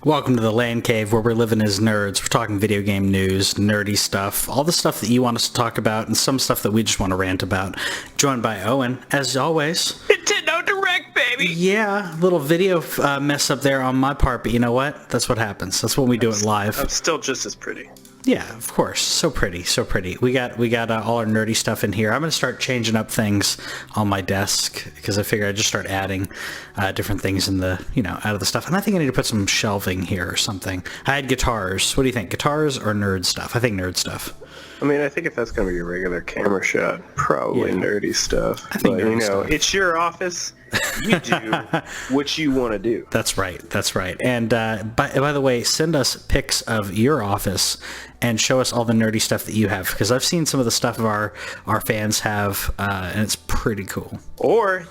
Welcome to the Land Cave, where we're living as nerds. We're talking video game news, nerdy stuff, all the stuff that you want us to talk about, and some stuff that we just want to rant about. Joined by Owen, as always. Nintendo Direct, baby! Yeah, little video mess up there on my part, but you know what? That's what happens. That's when we do it live. I'm still just as pretty. Yeah, of course. So pretty, so pretty. We got all our nerdy stuff in here. I'm going to start changing up things on my desk because I figure I'd just start adding different things in the, out of the stuff. And I think I need to put some shelving here or something. I had guitars. What do you think? Guitars or nerd stuff? I think nerd stuff. I mean, I think if that's going to be your regular camera shot, probably nerdy stuff. I think but, stuff. It's your office. You do what you want to do. That's right. That's right. And by the way, send us pics of your office and show us all the nerdy stuff that you have, because I've seen some of the stuff our fans have, and it's pretty cool. Or,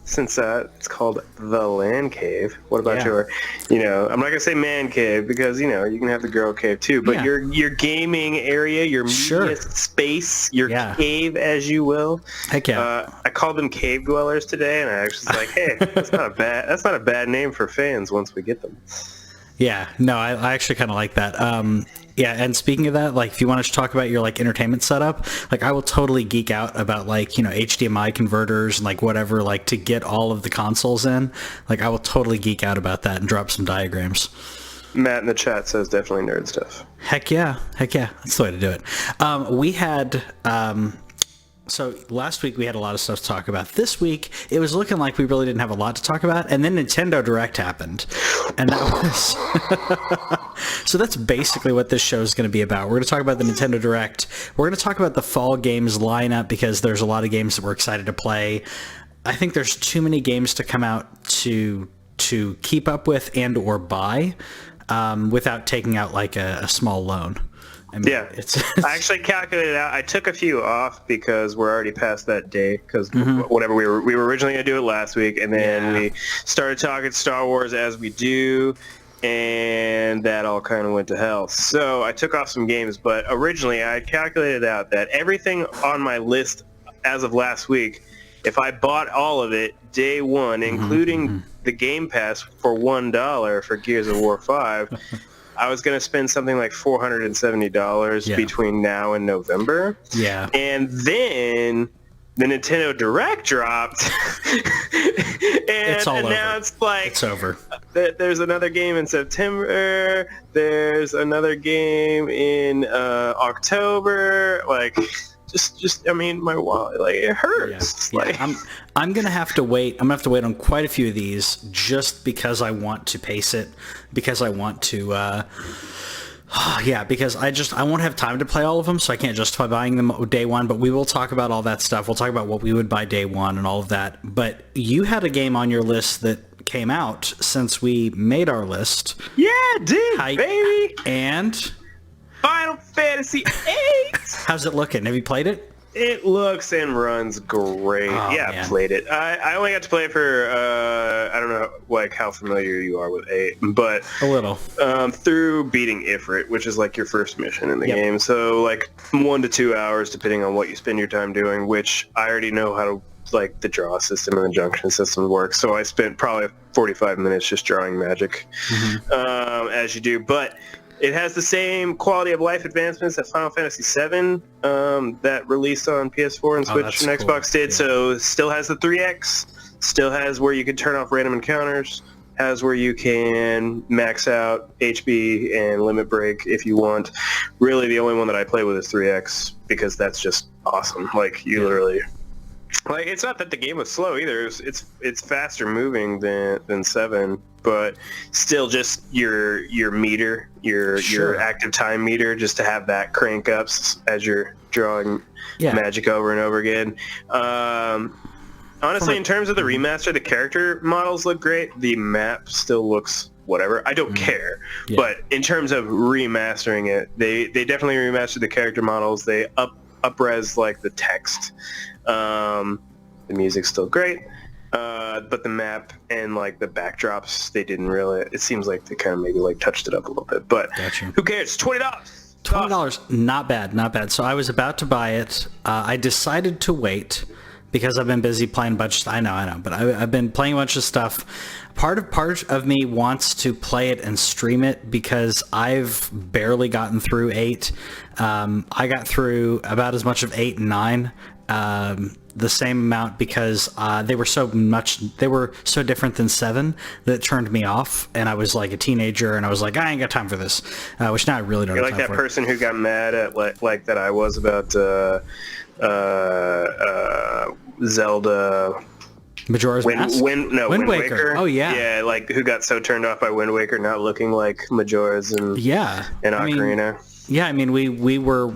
since it's called TheLanCave, what about your, I'm not going to say man cave because, you can have the girl cave too, but your gaming area, your media space, your cave, as you will. Heck yeah. I called them cave dwellers today, and I actually was like, hey, that's not a bad name for fans once we get them. Yeah, no, I actually kind of like that. Yeah, and speaking of that, if you want to talk about your entertainment setup, I will totally geek out about HDMI converters and whatever, to get all of the consoles in. I will totally geek out about that and drop some diagrams. Matt in the chat says definitely nerd stuff. Heck yeah, that's the way to do it. We had so last week we had a lot of stuff to talk about. This week it was looking like we really didn't have a lot to talk about, and then Nintendo Direct happened, and that was so that's basically what this show is going to be about. We're going to talk about the Nintendo Direct. We're going to talk about the fall games lineup because there's a lot of games that we're excited to play. I think there's too many games to come out to keep up with and or buy without taking out a small loan. I mean, I actually calculated out. I took a few off because we're already past that day. Because whatever we were originally gonna do it last week, and then we started talking Star Wars as we do, and that all kind of went to hell. So I took off some games, but originally I had calculated out that everything on my list as of last week, if I bought all of it day one, including the Game Pass for $1 for Gears of War 5. I was going to spend something like $470 between now and November. Yeah. And then the Nintendo Direct dropped. and now it's it's over. There's another game in September. There's another game in October. I mean, my wallet, it hurts. Yeah. I'm gonna have to wait. I'm gonna have to wait on quite a few of these just because I want to pace it, because I want to. Because I won't have time to play all of them, so I can't justify buying them day one. But we will talk about all that stuff. We'll talk about what we would buy day one and all of that. But you had a game on your list that came out since we made our list. Yeah, dude, baby. And Final Fantasy VIII. How's it looking? Have you played it? It looks and runs great. I played it. I only got to play it for, I don't know, how familiar you are with 8, but a little. Through beating Ifrit, which is your first mission in the game. So 1 to 2 hours, depending on what you spend your time doing, which I already know how to, the draw system and the junction system work. So I spent probably 45 minutes just drawing magic, as you do. But it has the same quality of life advancements that Final Fantasy VII that released on PS4 and Switch and Xbox did. Yeah. So still has the 3X, still has where you can turn off random encounters, has where you can max out HB and limit break if you want. Really, the only one that I play with is 3X because that's just awesome. Literally... it's not that the game was slow either. It's faster moving than 7, but still just your meter, your active time meter, just to have that crank up as you're drawing magic over and over again. Honestly, in terms of the remaster, the character models look great. The map still looks whatever. I don't care. Yeah. But in terms of remastering it, they definitely remastered the character models. They up-res the text. The music's still great, but the map and the backdrops, they didn't really. It seems like they kind of maybe touched it up a little bit, but who cares? $20. $20, not bad. So I was about to buy it. I decided to wait because I've been busy playing a bunch. I know, but I've been playing a bunch of stuff. part of me wants to play it and stream it because I've barely gotten through 8. I got through about as much of 8 and 9. The same amount because they were so different than 7 that it turned me off, and I was like a teenager and I was like, I ain't got time for this, which now I really don't You're have like time that person who got mad at like that I was about Zelda Majora's Mask? Wind Waker. Oh yeah. Yeah, like who got so turned off by Wind Waker not looking like Majora's and Ocarina. Yeah, I mean, we were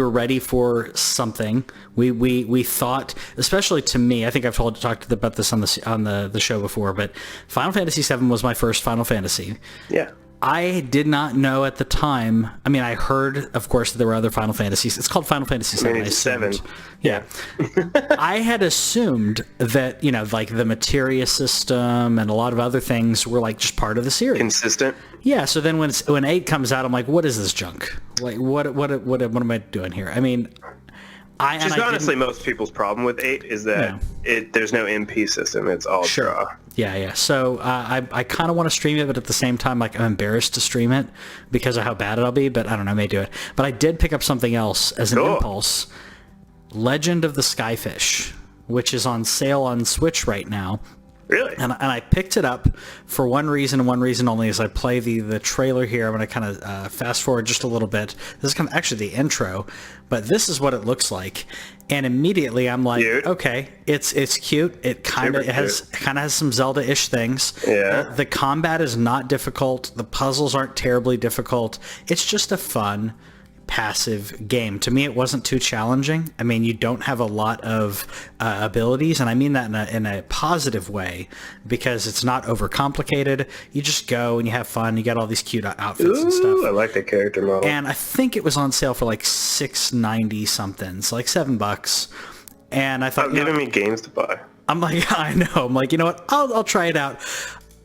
ready for something. We thought, especially to me, I think I've talked about this on the show before, but Final Fantasy VII was my first Final Fantasy. Yeah. I did not know at the time. I mean, I heard, of course, that there were other Final Fantasies. It's called Final Fantasy VII. It's 7. Yeah. I had assumed that, like the materia system and a lot of other things were like just part of the series. Consistent. Yeah. So then when 8 comes out, I'm like, what is this junk? Like, what am I doing here? I mean, honestly most people's problem with 8 is that there's no MP system. It's all draw. Yeah. So I kind of want to stream it, but at the same time, like, I'm embarrassed to stream it because of how bad it'll be. But I don't know, I may do it. But I did pick up something else as an impulse: Legend of the Skyfish, which is on sale on Switch right now. Really? And I picked it up for one reason and one reason only. As I play the trailer here, I'm going to kind of fast forward just a little bit. This is kind of actually the intro, but this is what it looks like. And immediately I'm like, cute. Okay, it's cute. It kind of has some Zelda-ish things. Yeah. The combat is not difficult. The puzzles aren't terribly difficult. It's just a fun, passive game. To me, it wasn't too challenging. I mean, you don't have a lot of abilities, and I mean that in a positive way, because it's not overcomplicated. You just go and you have fun. You got all these cute outfits and stuff. I like the character model. And I think it was on sale for like $6.90 something, so like $7. And I thought, giving me games to buy. I'm like, I know. I'm like, you know what? I'll try it out.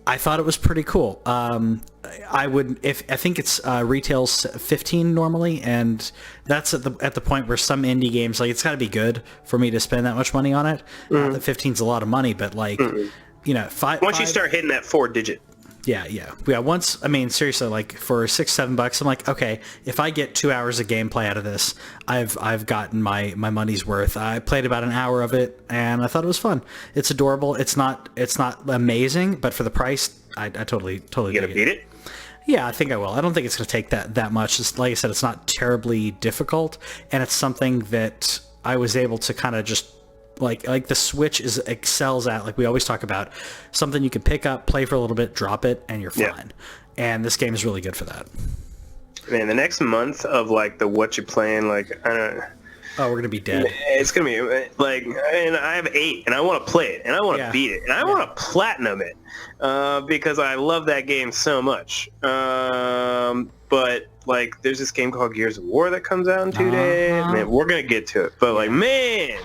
I thought it was pretty cool. I think it's retails $15 normally, and that's at the point where some indie games, like, it's got to be good for me to spend that much money on it. Not that $15's a lot of money, but like, once you start hitting that 4-digit. Yeah. Once, I mean, seriously, like for $6-7, I'm like, okay, if I get 2 hours of gameplay out of this, I've gotten my money's worth. I played about an hour of it, and I thought it was fun. It's adorable. It's not amazing, but for the price, I totally. You gonna beat it? Yeah, I think I will. I don't think it's gonna take that much. It's, like I said, it's not terribly difficult, and it's something that I was able to kind of just. Like the Switch excels at, like we always talk about, something you can pick up, play for a little bit, drop it, and you're fine. Yeah. And this game is really good for that. Man, the next month of like the what you playing, like I don't know. Oh, we're gonna be dead. It's gonna be like, and I have 8, and I want to play it, and I want to beat it, and I want to platinum it, because I love that game so much. But like, there's this game called Gears of War that comes out in 2 days. Man, we're gonna get to it, but like, man.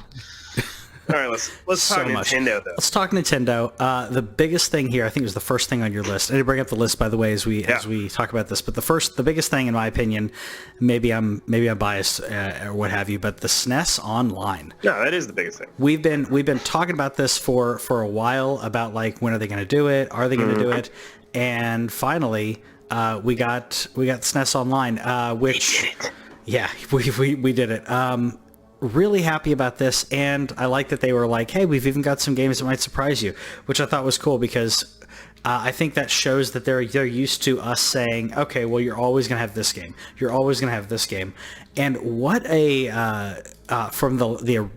All right, let's talk Nintendo, though. Let's talk Nintendo. The biggest thing here, I think, was the first thing on your list. I didn't bring up the list, by the way, as we talk about this. But the biggest thing, in my opinion, maybe I'm biased or what have you, but the SNES Online. No, that is the biggest thing. We've been talking about this for a while, about like, when are they going to do it? Are they going to do it? And finally, we got SNES Online, which we did it. Really happy about this, and I like that they were like, hey, we've even got some games that might surprise you, which I thought was cool, because I think that shows that they're used to us saying, okay, well, you're always going to have this game. You're always going to have this game. And what from the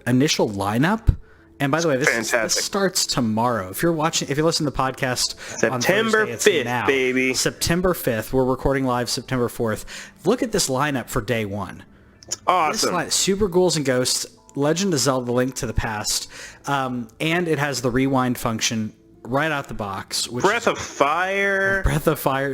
initial lineup, and by the way, this starts tomorrow. If you're listen to the podcast September on Thursday, 5th, now. Baby. September 5th. We're recording live September 4th. Look at this lineup for day one. Awesome. Super Ghouls and Ghosts, Legend of Zelda: Link to the Past, and it has the rewind function right out the box. Breath of Fire.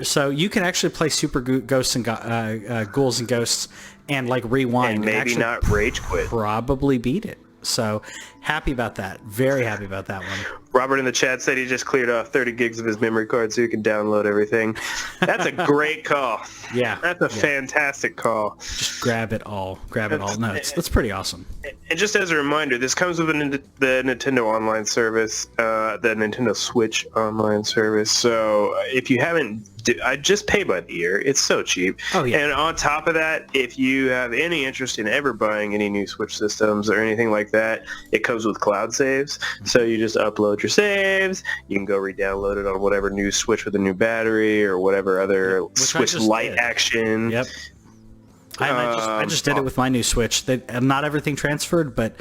So you can actually play Super Ghosts and Ghouls and Ghosts and like rewind. And maybe not rage quit. Probably beat it. So happy about that. Very happy about that one. Robert in the chat said he just cleared off 30 gigs of his memory card so you can download everything. That's a great call. Yeah. That's a fantastic call. Just grab it all. No, that's pretty awesome. And just as a reminder, this comes with the Nintendo Online service, the Nintendo Switch Online service. So if you haven't, I just pay by the year. It's so cheap. Oh, yeah. And on top of that, if you have any interest in ever buying any new Switch systems or anything like that, it comes with cloud saves. So you just upload your saves. You can go re-download it on whatever new Switch with a new battery or whatever other Switch Lite action. Yep. I just did it with my new Switch. Not everything transferred, but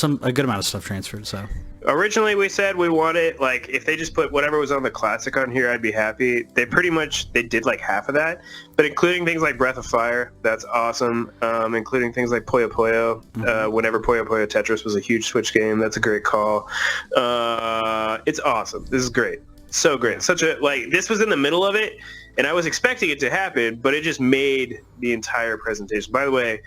a good amount of stuff transferred. So originally we said we wanted, like, if they just put whatever was on the Classic on here, I'd be happy. They did like half of that, but including things like Breath of Fire, that's awesome. Including things like Puyo Puyo. Whenever Puyo Puyo Tetris was a huge Switch game, that's a great call. It's awesome. This is great. So great. This was in the middle of it, and I was expecting it to happen, but it just made the entire presentation. By the way,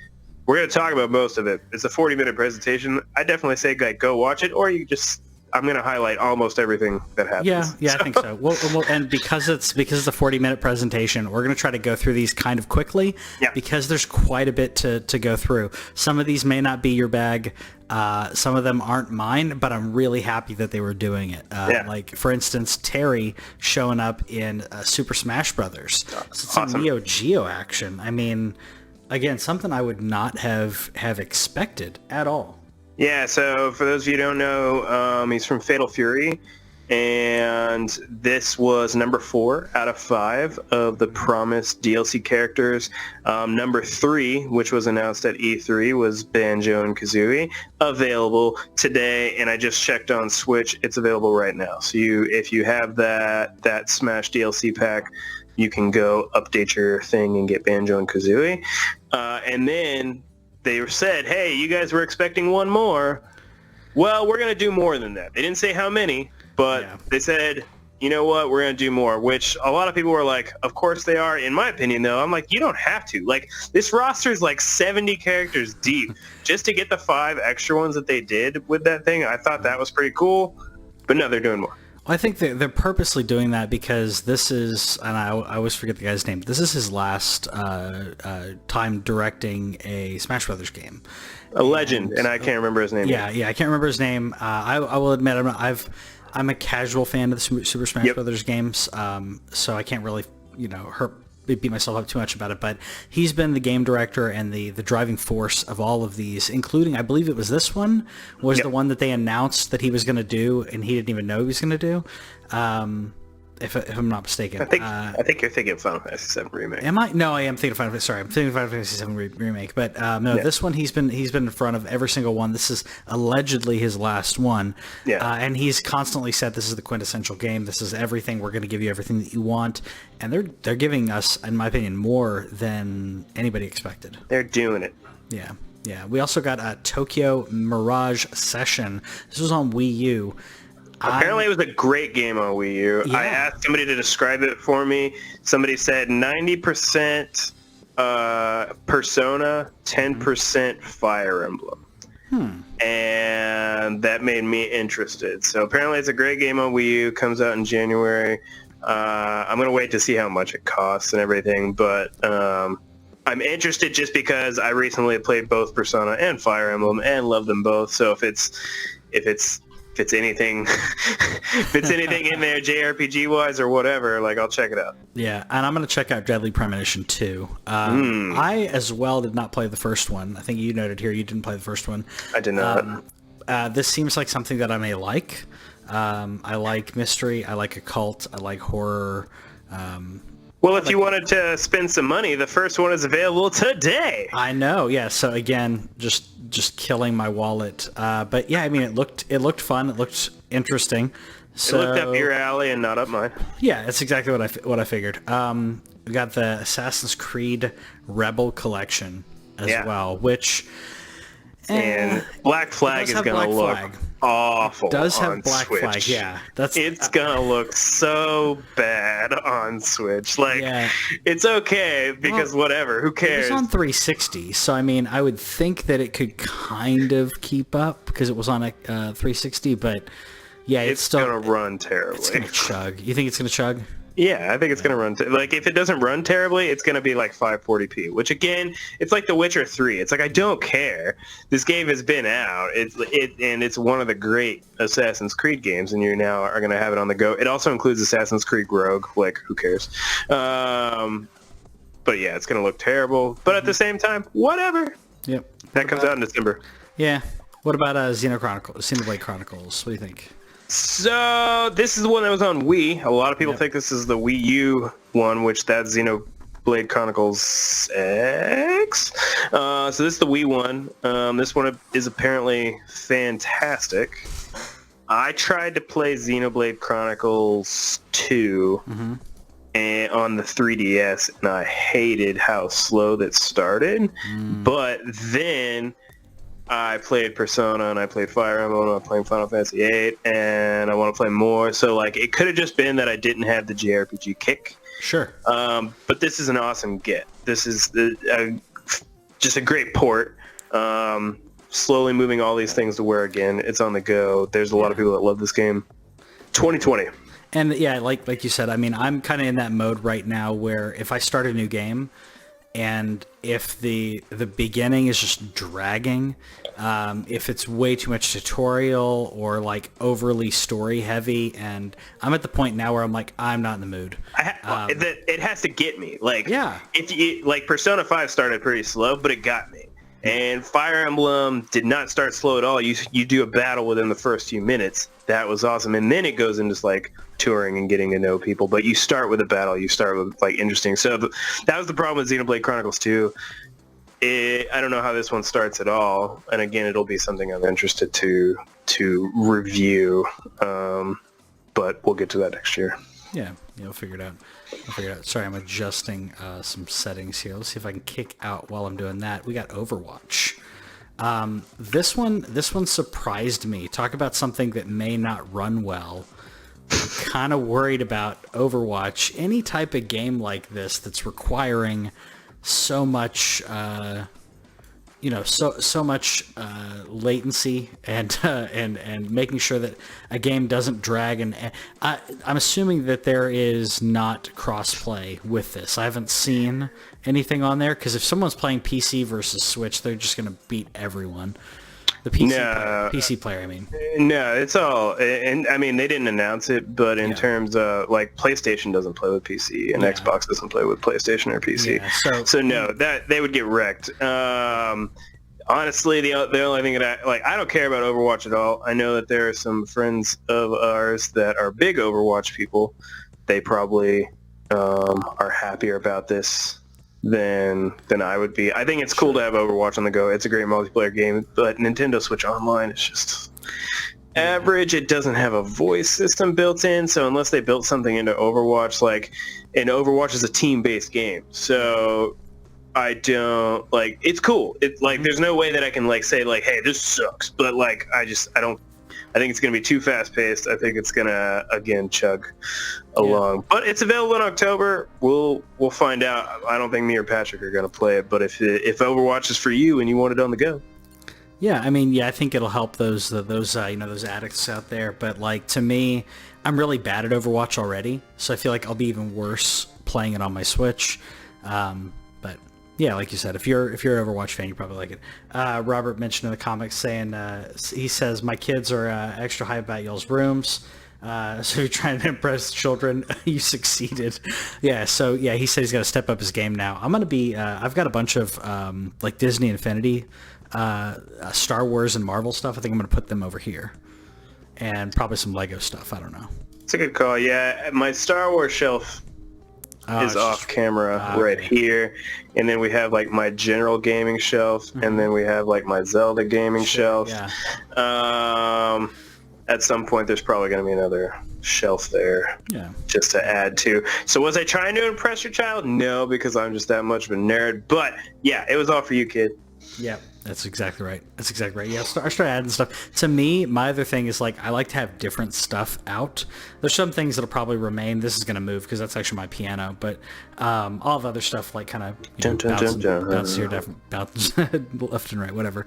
we're going to talk about most of it. It's a 40-minute presentation. I definitely say, go watch it, or I'm going to highlight almost everything that happens. Yeah, I think so. Well, and because it's a 40-minute presentation, we're going to try to go through these kind of quickly, because there's quite a bit to go through. Some of these may not be your bag. Some of them aren't mine, but I'm really happy that they were doing it. Like, for instance, Terry showing up in Super Smash Brothers. Some Neo Geo action. I mean, again, something I would not have expected at all. Yeah, so for those of you who don't know, he's from Fatal Fury, and this was number 4 out of 5 of the promised DLC characters. Number 3, which was announced at E3, was Banjo and Kazooie, available today, and I just checked on Switch, it's available right now. So if you have that Smash DLC pack, you can go update your thing and get Banjo and Kazooie. And then they said, hey, you guys were expecting one more. Well, we're going to do more than that. They didn't say how many, but they said, you know what, we're going to do more, which a lot of people were like, of course they are. In my opinion, though, I'm like, you don't have to. Like, this roster is like 70 characters deep. Just to get the 5 extra ones that they did with that thing, I thought that was pretty cool. But no, they're doing more. Well, I think they're purposely doing that because this is, and I always forget the guy's name, this is his last time directing a Smash Brothers game. A legend, and I can't remember his name. Yeah, I can't remember his name. I will admit, I'm a casual fan of the Super Smash Brothers games, so I can't really, beat myself up too much about it, but he's been the game director and the driving force of all of these, including, I believe it was this one, was the one that they announced that he was going to do, and he didn't even know he was going to do, if I'm not mistaken. I think you're thinking of Final Fantasy VII Remake. Am I? No, I am thinking of Final Fantasy. Sorry, I'm thinking of Final Fantasy VII Remake. But this one he's been in front of every single one. This is allegedly his last one. Yeah. And he's constantly said this is the quintessential game. This is everything. We're going to give you everything that you want. And they're giving us, in my opinion, more than anybody expected. They're doing it. Yeah. Yeah. We also got a Tokyo Mirage Session. This was on Wii U. Apparently it was a great game on Wii U. Yeah. I asked somebody to describe it for me. Somebody said 90% Persona, 10% Fire Emblem. And that made me interested. So apparently it's a great game on Wii U. Comes out in January. I'm going to wait to see how much it costs and everything. But I'm interested just because I recently played both Persona and Fire Emblem and love them both. So if it's anything in there JRPG wise or whatever, like, I'll check it out. Yeah, and I'm going to check out Deadly Premonition 2. I as well did not play the first one. I think you noted here you didn't play the first one. I did not. This seems like something that I may like. I like mystery, I like occult, I like horror. Well, if you wanted to spend some money, the first one is available today. I know, yeah. So again, just killing my wallet. But yeah, I mean, it looked fun. It looked interesting. So, it looked up your alley and not up mine. Yeah, that's exactly what I figured. We got the Assassin's Creed Rebel Collection as well, which and Black Flag is going to look awful. It does have Black Switch. Flag, yeah. It's going to look so bad on Switch. Like, it's okay because whatever, who cares? It was on 360, so I mean, I would think that it could kind of keep up because it was on a 360, but Yeah, it's still gonna run terribly. It's gonna chug. You think it's gonna chug? Yeah, I think it's gonna run. Like, if it doesn't run terribly, it's gonna be like 540p. Which again, it's like The Witcher 3. It's like, I don't care. This game has been out. And it's one of the great Assassin's Creed games, and you now are gonna have it on the go. It also includes Assassin's Creed Rogue. Like, who cares? But yeah, it's gonna look terrible. But at the same time, whatever. Yep. That comes out in December. Yeah. What about Xenoblade Chronicles? What do you think? So this is the one that was on Wii. A lot of people think this is the Wii U one, which that's Xenoblade Chronicles X. So this is the Wii one. This one is apparently fantastic. I tried to play Xenoblade Chronicles 2 and on the 3DS, and I hated how slow that started. But then I played Persona, and I played Fire Emblem, and I'm playing Final Fantasy VIII, and I want to play more. So, like, it could have just been that I didn't have the JRPG kick. Sure. But this is an awesome get. This is just a great port. Slowly moving all these things to where, again, it's on the go. There's a lot of people that love this game. 2020. And yeah, like you said, I mean, I'm kind of in that mode right now where if I start a new game, and if the beginning is just dragging, if it's way too much tutorial or like overly story heavy, and I'm at the point now where I'm like, I'm not in the mood. It has to get me. Like, yeah. If you, like, Persona 5 started pretty slow, but it got me. And Fire Emblem did not start slow at all. You do a battle within the first few minutes. That was awesome. And then it goes into like touring and getting to know people. But you start with a battle. You start with like interesting. So that was the problem with Xenoblade Chronicles 2. I don't know how this one starts at all. And again, it'll be something I'm interested to review. But we'll get to that next year. Yeah, we'll figure it out. Sorry, I'm adjusting some settings here. Let's see if I can kick out while I'm doing that. We got Overwatch. This one surprised me. Talk about something that may not run well. I'm kind of worried about Overwatch. Any type of game like this that's requiring so much, so much latency and making sure that a game doesn't drag. And I'm assuming that there is not crossplay with this. I haven't seen anything on there, because if someone's playing PC versus Switch, they're just going to beat everyone. The PC player, I mean. No, it's all, and I mean, they didn't announce it, but in terms of, like, PlayStation doesn't play with PC, and Xbox doesn't play with PlayStation or PC. Yeah, so no, that they would get wrecked. Honestly, the only thing that I don't care about Overwatch at all. I know that there are some friends of ours that are big Overwatch people. They probably are happier about this than I would be. I think it's cool to have Overwatch on the go. It's a great multiplayer game, but Nintendo Switch Online is just average. It doesn't have a voice system built in, so unless they built something into Overwatch, and Overwatch is a team-based game, so I don't, it's cool. It's there's no way that I can say hey, this sucks, but I don't. I think it's going to be too fast-paced. I think it's going to, again, chug along. But it's available in October. We'll find out. I don't think me or Patrick are going to play it, but if Overwatch is for you and you want it on the go. Yeah, I mean, I think it'll help those addicts out there. But, to me, I'm really bad at Overwatch already, so I feel like I'll be even worse playing it on my Switch. But yeah, like you said, if you're an Overwatch fan, you probably like it. Robert mentioned in the comics saying, he says, my kids are extra high about y'all's rooms. So you're trying to impress children, you succeeded. Yeah, so yeah, he said he's got to step up his game now. I'm going to be, I've got a bunch of Disney Infinity, Star Wars and Marvel stuff. I think I'm going to put them over here. And probably some Lego stuff, I don't know. It's a good call, yeah. My Star Wars shelf is off camera right here, and then we have my general gaming shelf, and then we have my Zelda gaming shelf. At some point there's probably going to be another shelf there, just to add to. So was I trying to impress your child? No, because I'm just that much of a nerd. But yeah, it was all for you, kid. Yeah, that's exactly right. Yeah, I start adding stuff. To me, my other thing is I like to have different stuff out. There's some things that'll probably remain. This is going to move because that's actually my piano. But all of the other stuff bounce here, bounce left and right, whatever.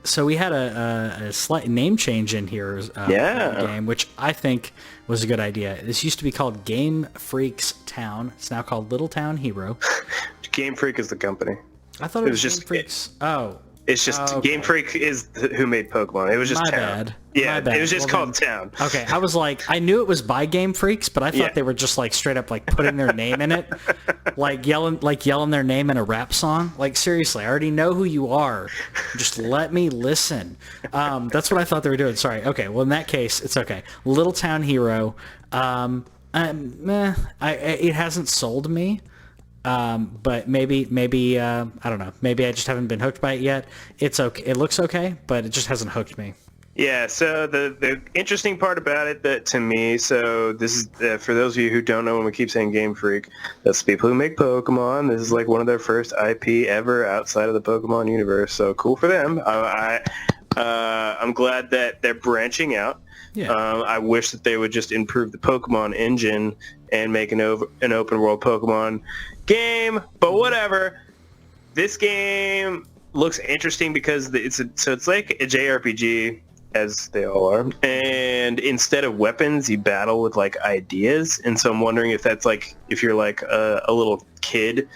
So we had a slight name change in here for the game, which I think was a good idea. This used to be called Game Freaks Town. It's now called Little Town Hero. Game Freak is the company. I thought it was just Game Freaks. It's just Game Freak is who made Pokemon. It was just My Town. bad. Yeah, My bad. it was just called Town. Okay, I was like, I knew it was by Game Freaks, but I thought they were just like straight up like putting their name in it, like yelling their name in a rap song. Like seriously, I already know who you are. Just let me listen. That's what I thought they were doing. Sorry. Okay. Well, in that case, it's okay. Little Town Hero. It hasn't sold me. But maybe I don't know. Maybe I just haven't been hooked by it yet. It's okay. It looks okay, but it just hasn't hooked me. Yeah. So the interesting part about it that to me, so this is for those of you who don't know, when we keep saying Game Freak, that's the people who make Pokemon. This is like one of their first IP ever outside of the Pokemon universe. So cool for them. I'm glad that they're branching out. Yeah. I wish that they would just improve the Pokemon engine and make an open world Pokemon game, but whatever. This game looks interesting because it's like a JRPG, as they all are, and instead of weapons you battle with like ideas. And so I'm wondering if that's like, if you're like a little kid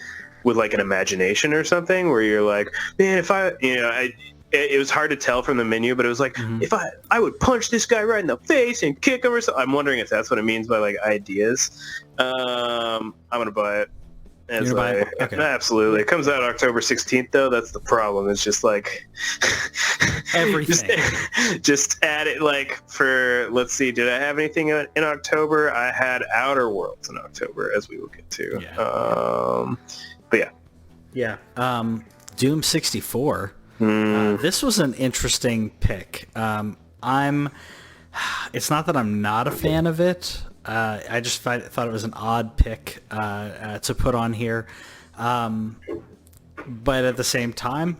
with like an imagination or something, where you're like, man, if it was hard to tell from the menu, but it was like, if I would punch this guy right in the face and kick him or something. I'm wondering if that's what it means by like ideas. I'm gonna buy it. Okay. Absolutely. It comes out October 16th, though. That's the problem. It's just like everything. just add it like for, let's see, did I have anything in October? I had Outer Worlds in October, as we will get to. Yeah. But yeah. Yeah. Doom 64. This was an interesting pick. It's not that I'm not a fan of it. I just thought it was an odd pick to put on here. But at the same time,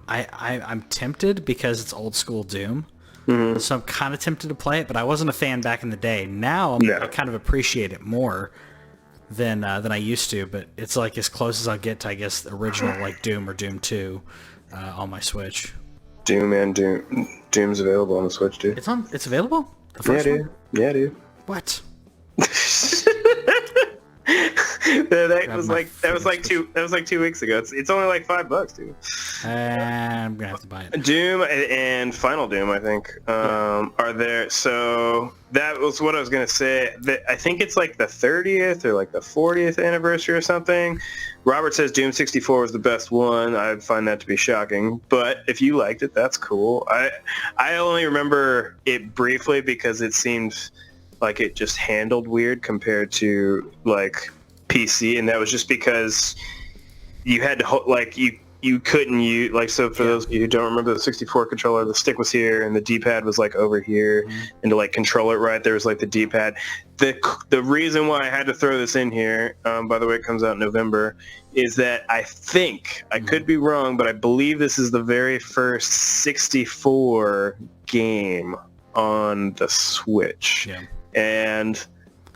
I'm tempted because it's old school Doom. So I'm kind of tempted to play it, but I wasn't a fan back in the day. Now I kind of appreciate it more than I used to, but it's like as close as I'll get to, I guess, the original like Doom or Doom 2 on my Switch. Doom's available on the Switch, dude. It's available? The first one? Yeah, dude. What? that was like 2 weeks ago. It's only like $5, dude. I'm gonna have to buy it. Doom and Final Doom, I think, are there. So that was what I was gonna say. I think it's like the 30th or like the 40th anniversary or something. Robert says Doom 64 was the best one. I find that to be shocking, but if you liked it, that's cool. I only remember it briefly because it seemed like it just handled weird compared to like PC, and that was just because you had to like you couldn't use like, so for those of you who don't remember the 64 controller, the stick was here and the D-pad was like over here, and to like control it right, there was like the D-pad. The reason why I had to throw this in here, by the way, it comes out in November, is that I think, I could be wrong, but I believe this is the very first 64 game on the Switch. Yeah. And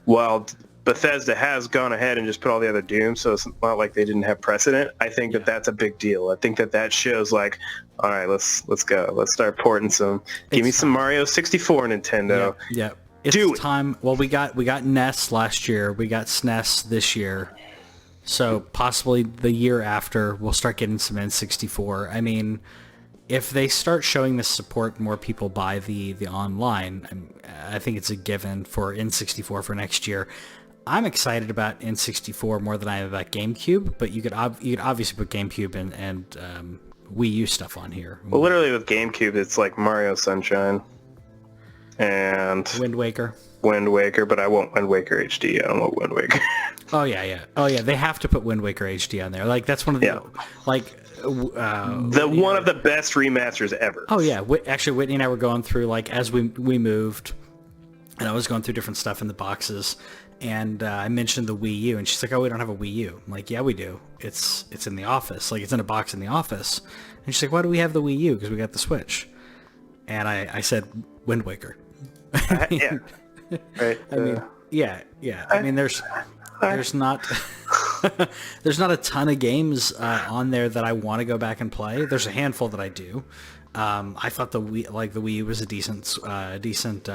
while Bethesda has gone ahead and just put all the other Doom, so it's not like they didn't have precedent, I think that that's a big deal. I think that shows like, all right, let's go. Let's start porting some. Give me some Mario 64, Nintendo. Yeah. It's time. Well, we got NES last year. We got SNES this year. So possibly the year after, we'll start getting some N64. I mean, if they start showing this support, more people buy the online, I think it's a given for N64 for next year. I'm excited about N64 more than I am about GameCube, but you could obviously put GameCube and Wii U stuff on here. Well, literally with GameCube, it's like Mario Sunshine and Wind Waker, but I want Wind Waker HD. I don't want Wind Waker. Oh yeah. They have to put Wind Waker HD on there. Like that's one of the one of the best remasters ever. Oh yeah, actually Whitney and I were going through like as we moved, and I was going through different stuff in the boxes, and I mentioned the Wii U, and she's like, "Oh, we don't have a Wii U." I'm like, "Yeah, we do. It's in the office. Like it's in a box in the office." And she's like, "Why do we have the Wii U? Because we got the Switch." And I said Wind Waker. Yeah. Right. I mean, yeah. I mean, there's not there's not a ton of games on there that I want to go back and play. There's a handful that I do, I thought the Wii U was a decent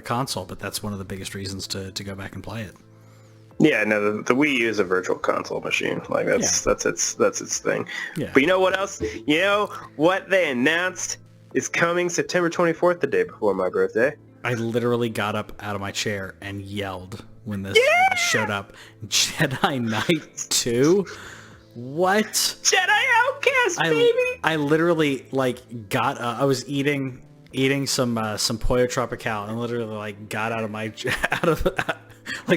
console, but that's one of the biggest reasons to go back and play it. Yeah, no, the Wii U is a virtual console machine. Like that's its thing. Yeah. But you know what else? You know what they announced is coming September 24th, the day before my birthday. I literally got up out of my chair and yelled when this showed up. Jedi Knight 2? What? Jedi Outcast, baby! I literally got. I was eating some Pollo Tropical and literally got out of my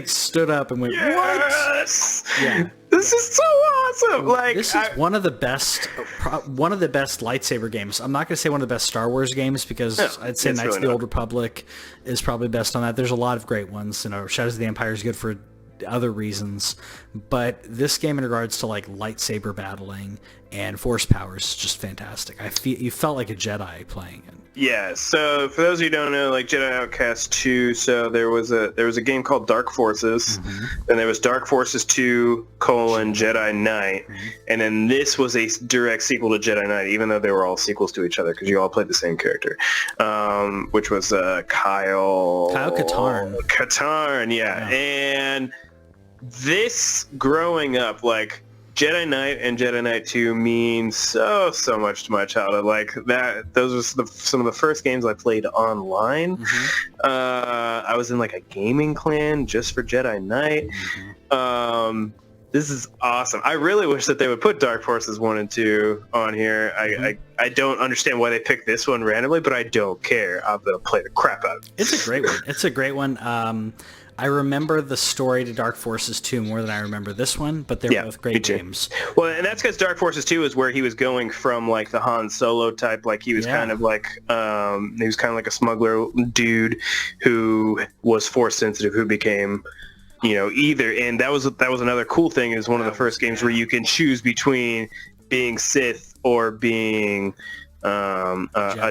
stood up and went, yes! What? Yeah. This is so awesome! This is one of the best lightsaber games. I'm not going to say one of the best Star Wars games because I'd say Knights of the Old Republic is probably best on that. There's a lot of great ones. Shadows of the Empire is good for other reasons, but this game in regards to lightsaber battling and force powers is just fantastic. You felt like a Jedi playing it. Yeah, so for those of you who don't know, Jedi Outcast 2, so there was a game called Dark Forces, and there was Dark Forces 2, Jedi Knight, and then this was a direct sequel to Jedi Knight, even though they were all sequels to each other, because you all played the same character, which was Kyle Katarn. Katarn, yeah. And this, growing up, Jedi Knight and Jedi Knight 2 mean so much to my childhood. Those were some of the first games I played online. I was in a gaming clan just for Jedi Knight. This is awesome. I really wish that they would put Dark Forces 1 and 2 on here. I don't understand why they picked this one randomly, but I don't care. I'm going to play the crap out of it. It's a great one. I remember the story to Dark Forces 2 more than I remember this one, but they're both great games. Well, and that's because Dark Forces 2 is where he was going from the Han Solo type, he was kind of he was kind of like a smuggler dude who was force sensitive, who became either, and that was another cool thing, is one of the first games where you can choose between being Sith or being a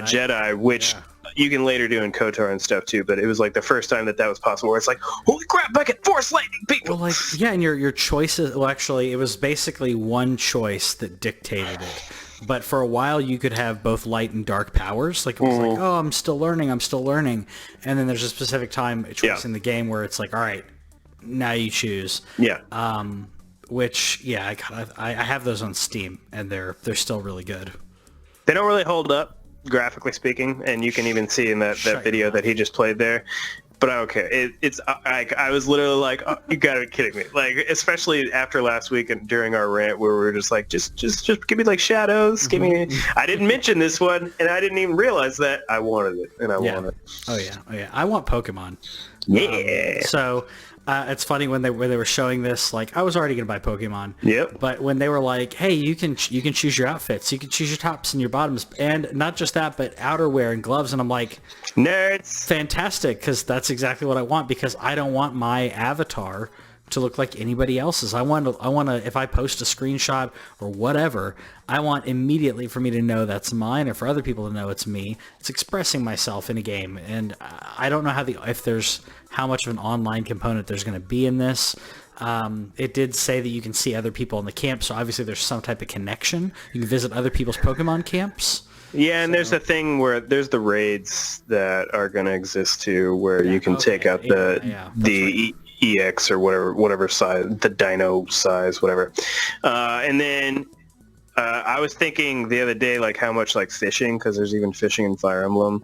Jedi, which you can later do in KOTOR and stuff too, but it was the first time that was possible, where it's holy crap, I can force lightning people. Well, and your choices, well, actually, it was basically one choice that dictated it. But for a while, you could have both light and dark powers. It was oh, I'm still learning. And then there's a specific choice in the game where it's all right, now you choose. Yeah. Which, I have those on Steam, and they're still really good. They don't really hold up, graphically speaking, and you can even see in that video that he just played there. But I don't care. It's I was literally oh, you gotta be kidding me. Especially after last week and during our rant where we were just just give me shadows. Give me. I didn't mention this one, and I didn't even realize that I wanted it, and I want it. Oh yeah. I want Pokemon. Yeah. So it's funny when they were showing this, I was already gonna buy Pokemon. Yep. But when they were hey, you can choose your outfits, you can choose your tops and your bottoms, and not just that, but outerwear and gloves, and I'm nerds. Fantastic, because that's exactly what I want, because I don't want my avatar to look like anybody else's. I want to, if I post a screenshot or whatever, I want immediately for me to know that's mine, or for other people to know it's me. It's expressing myself in a game, and I don't know how much of an online component there's going to be in this. It did say that you can see other people in the camp, so obviously there's some type of connection. You can visit other people's Pokemon camps. Yeah, and there's a thing where there's the raids that are going to exist too, where you can take out the EX or whatever size, the dino size, whatever. And then I was thinking the other day, how much fishing, because there's even fishing in Fire Emblem,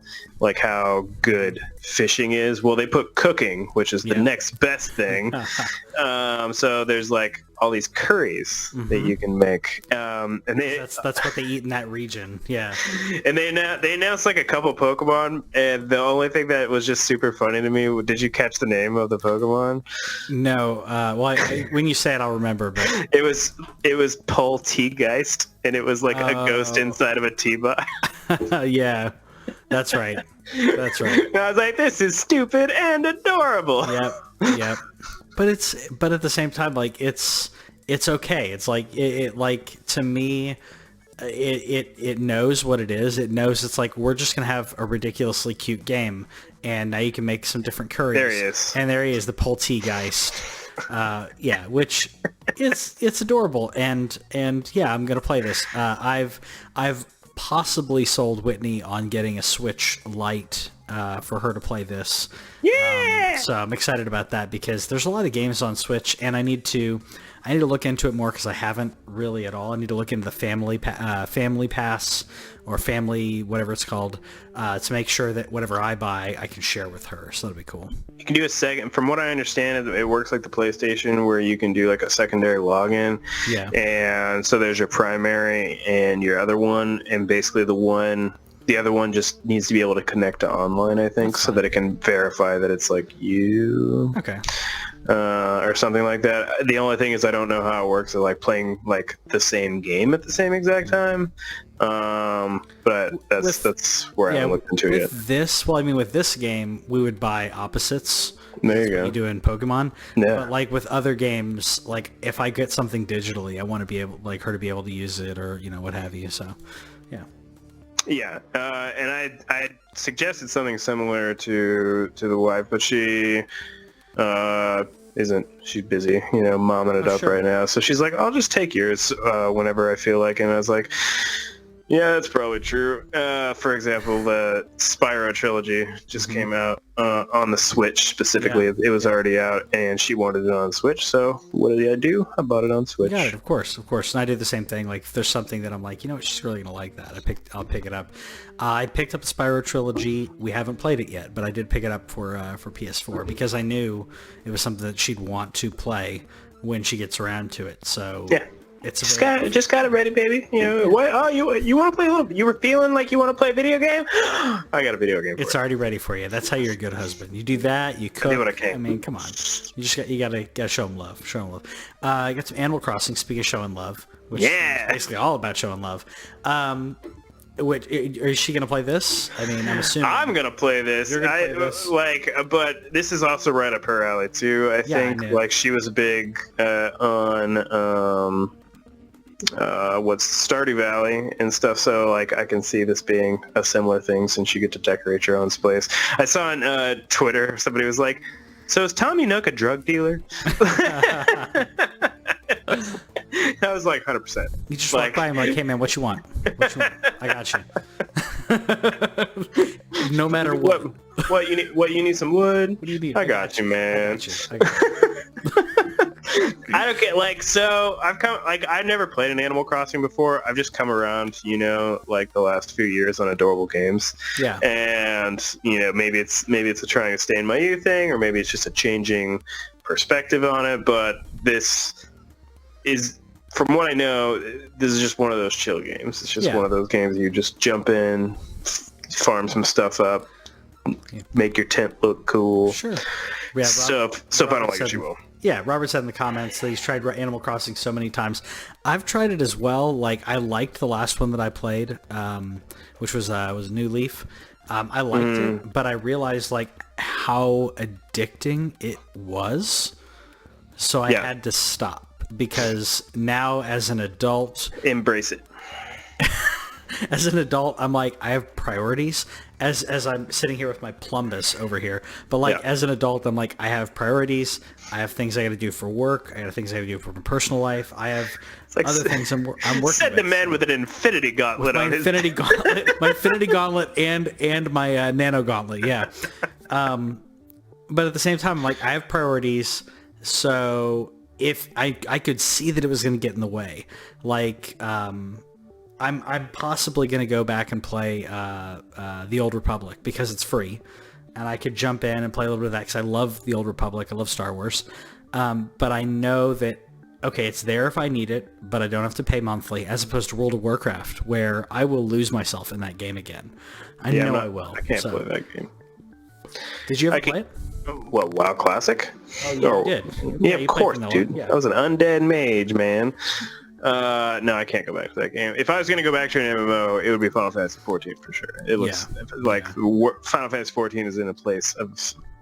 how good fishing is. Well, they put cooking, which is the next best thing. So there's all these curries that you can make. And that's what they eat in that region. Yeah. And they announced a couple Pokemon, and the only thing that was just super funny to me, did you catch the name of the Pokemon? No. Well, when you say it, I'll remember. But it was Polteageist, and it was a ghost inside of a T-bot. Yeah. That's right. That's right. And I was this is stupid and adorable. Yep. But at the same time, it's okay. It's it to me, it knows what it is. It knows it's we're just gonna have a ridiculously cute game, and now you can make some different curries. There he is. And there he is, the Polteageist. Which it's adorable, and yeah, I'm gonna play this. I've possibly sold Whitney on getting a Switch Lite for her to play this. Yeah! So I'm excited about that because there's a lot of games on Switch, and I need to look into it more because I haven't really at all. I need to look into the Family Pass or Family, whatever it's called, to make sure that whatever I buy, I can share with her. So that'll be cool. You can do a second. From what I understand, it works like the PlayStation, where you can do like a secondary login. Yeah. And so there's your primary and your other one, and basically the other one just needs to be able to connect to online, I think, so that it can verify that it's like you. Okay. Or something like that. The only thing is I don't know how it works. Like playing like the same game at the same exact time. But that's where I haven't looked into it yet. With this game, we would buy opposites. There you go. You do in Pokemon. Yeah. But like with other games, like if I get something digitally, I want to be able, like her to be able to use it, or what have you. So, yeah. Yeah, and I suggested something similar to the wife, but she isn't. She's busy, momming it up right now. So she's like, I'll just take yours whenever I feel like it. And I was like, yeah, that's probably true. For example, the Spyro trilogy just came out on the Switch specifically. Yeah. It was already out, and she wanted it on Switch. So what did I do? I bought it on Switch. Yeah, of course. And I did the same thing. Like, if there's something that I'm like, she's really gonna like that, I'll pick it up. I picked up the Spyro trilogy. We haven't played it yet, but I did pick it up for PS4 because I knew it was something that she'd want to play when she gets around to it. So yeah. It's just got it ready, baby. What? Oh, you want to play a little? You were feeling like you want to play a video game? I got a video game. It's already ready for you. That's how you're a good husband. You do that. You cook. I do what I can. I mean, come on. You gotta show them love. I got some Animal Crossing. Speaking of showing love, which is basically all about showing love. Is she gonna play this? I mean, I'm assuming I'm gonna play this. You're gonna play this. But this is also right up her alley too. I think like she was big on what's Stardew Valley and stuff, so like I can see this being a similar thing since you get to decorate your own space. I saw on Twitter somebody was like, so is Tommy Nook a drug dealer? I was like 100%. You just walk by and like, hey man, what you want? I got you. No matter what. What you need? What you need? Some wood? What do you need? I got you, man. I got you. I don't get I've never played an Animal Crossing before. I've just come around, like the last few years on adorable games. Yeah. And maybe it's a trying to stay in my youth thing, or maybe it's just a changing perspective on it. But this is, from what I know, this is just one of those chill games. It's just one of those games you just jump in, farm some stuff up, make your tent look cool. Sure. Yeah, so if I don't like it, you will. Yeah, Robert said in the comments that he's tried Animal Crossing so many times. I've tried it as well. Like, I liked the last one that I played, which was New Leaf. I liked it, but I realized like how addicting it was. So I had to stop because now as an adult, embrace it. As an adult, I'm like, I have priorities. As I'm sitting here with my plumbus over here, but like as an adult, I'm like, I have priorities. I have things I got to do for work. I have things I got to do for my personal life. I have other things I'm working said the man with an infinity gauntlet on his... my infinity gauntlet and my nano gauntlet. Yeah. But at the same time, I'm like, I have priorities. So if I could see that it was going to get in the way, like, I'm possibly going to go back and play The Old Republic because it's free, and I could jump in and play a little bit of that because I love The Old Republic. I love Star Wars. But I know that, okay, it's there if I need it, but I don't have to pay monthly, as opposed to World of Warcraft, where I will lose myself in that game again. I know I will. I can't play that game. Did you ever play it? What, WoW Classic? Oh, you did. Yeah, of course, dude. Yeah. I was an undead mage, man. No, I can't go back to that game. If I was going to go back to an MMO, it would be Final Fantasy 14 for sure. It looks like Final Fantasy 14 is in a place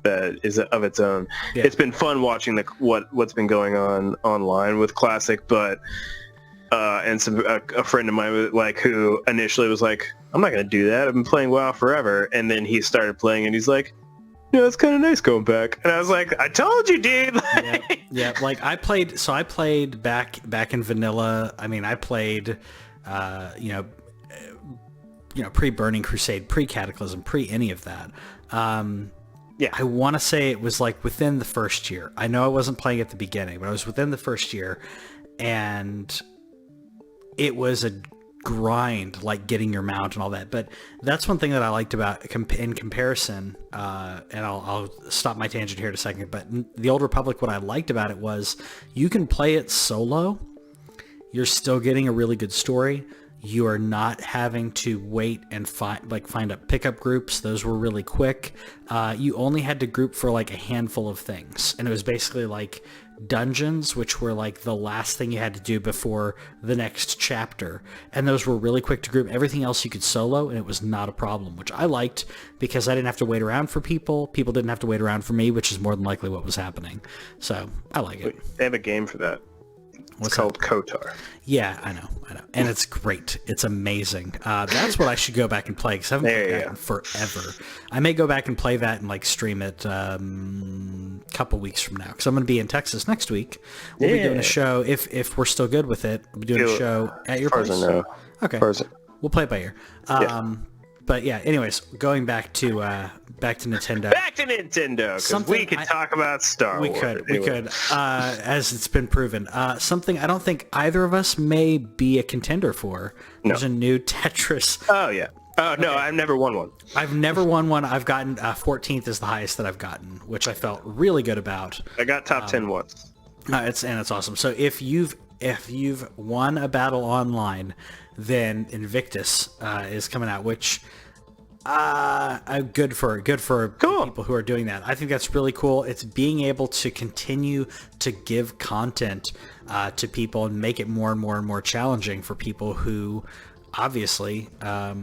that is of its own. Yeah. It's been fun watching what's been going on online with Classic, but and a friend of mine who initially was like, I'm not going to do that. I've been playing WoW forever, and then he started playing, and he's like, yeah, it's kind of nice going back. And I was like, I told you, dude. Yeah. Like I played back in vanilla. I mean, I played, pre-Burning Crusade, pre-Cataclysm, pre any of that. Yeah. I want to say it was like within the first year. I know I wasn't playing at the beginning, but I was within the first year, and it was a grind, like getting your mount and all that. But that's one thing that I liked about in comparison, and I'll stop my tangent here in a second, but the Old Republic, what I liked about it was you can play it solo. You're still getting a really good story. You are not having to wait and find up pickup groups. Those were really quick. You only had to group for like a handful of things, and it was basically like dungeons, which were like the last thing you had to do before the next chapter, and those were really quick to group. Everything else you could solo, and it was not a problem, which I liked because I didn't have to wait around for people. People didn't have to wait around for me, which is more than likely what was happening. So I like it. They have a game for that. It's called KOTOR. Yeah, I know. And it's great. It's amazing. That's what I should go back and play, because I haven't played that in forever. I may go back and play that and like stream it a couple weeks from now, because I'm going to be in Texas next week. We'll be doing a show, if we're still good with it, we'll be doing a show at your place. Okay. We'll play it by ear. But yeah, anyways, going back to Nintendo. Back to Nintendo, because we could talk about Star Wars. We could, as it's been proven. Something I don't think either of us may be a contender for. No. There's a new Tetris. Oh, yeah. Oh, no, I've never won one. I've never won one. I've gotten 14th is the highest that I've gotten, which I felt really good about. I got top 10 once. It's awesome. So if you've won a battle online, then Invictus is coming out, which good for people who are doing that. I think that's really cool. It's being able to continue to give content to people and make it more and more and more challenging for people who obviously are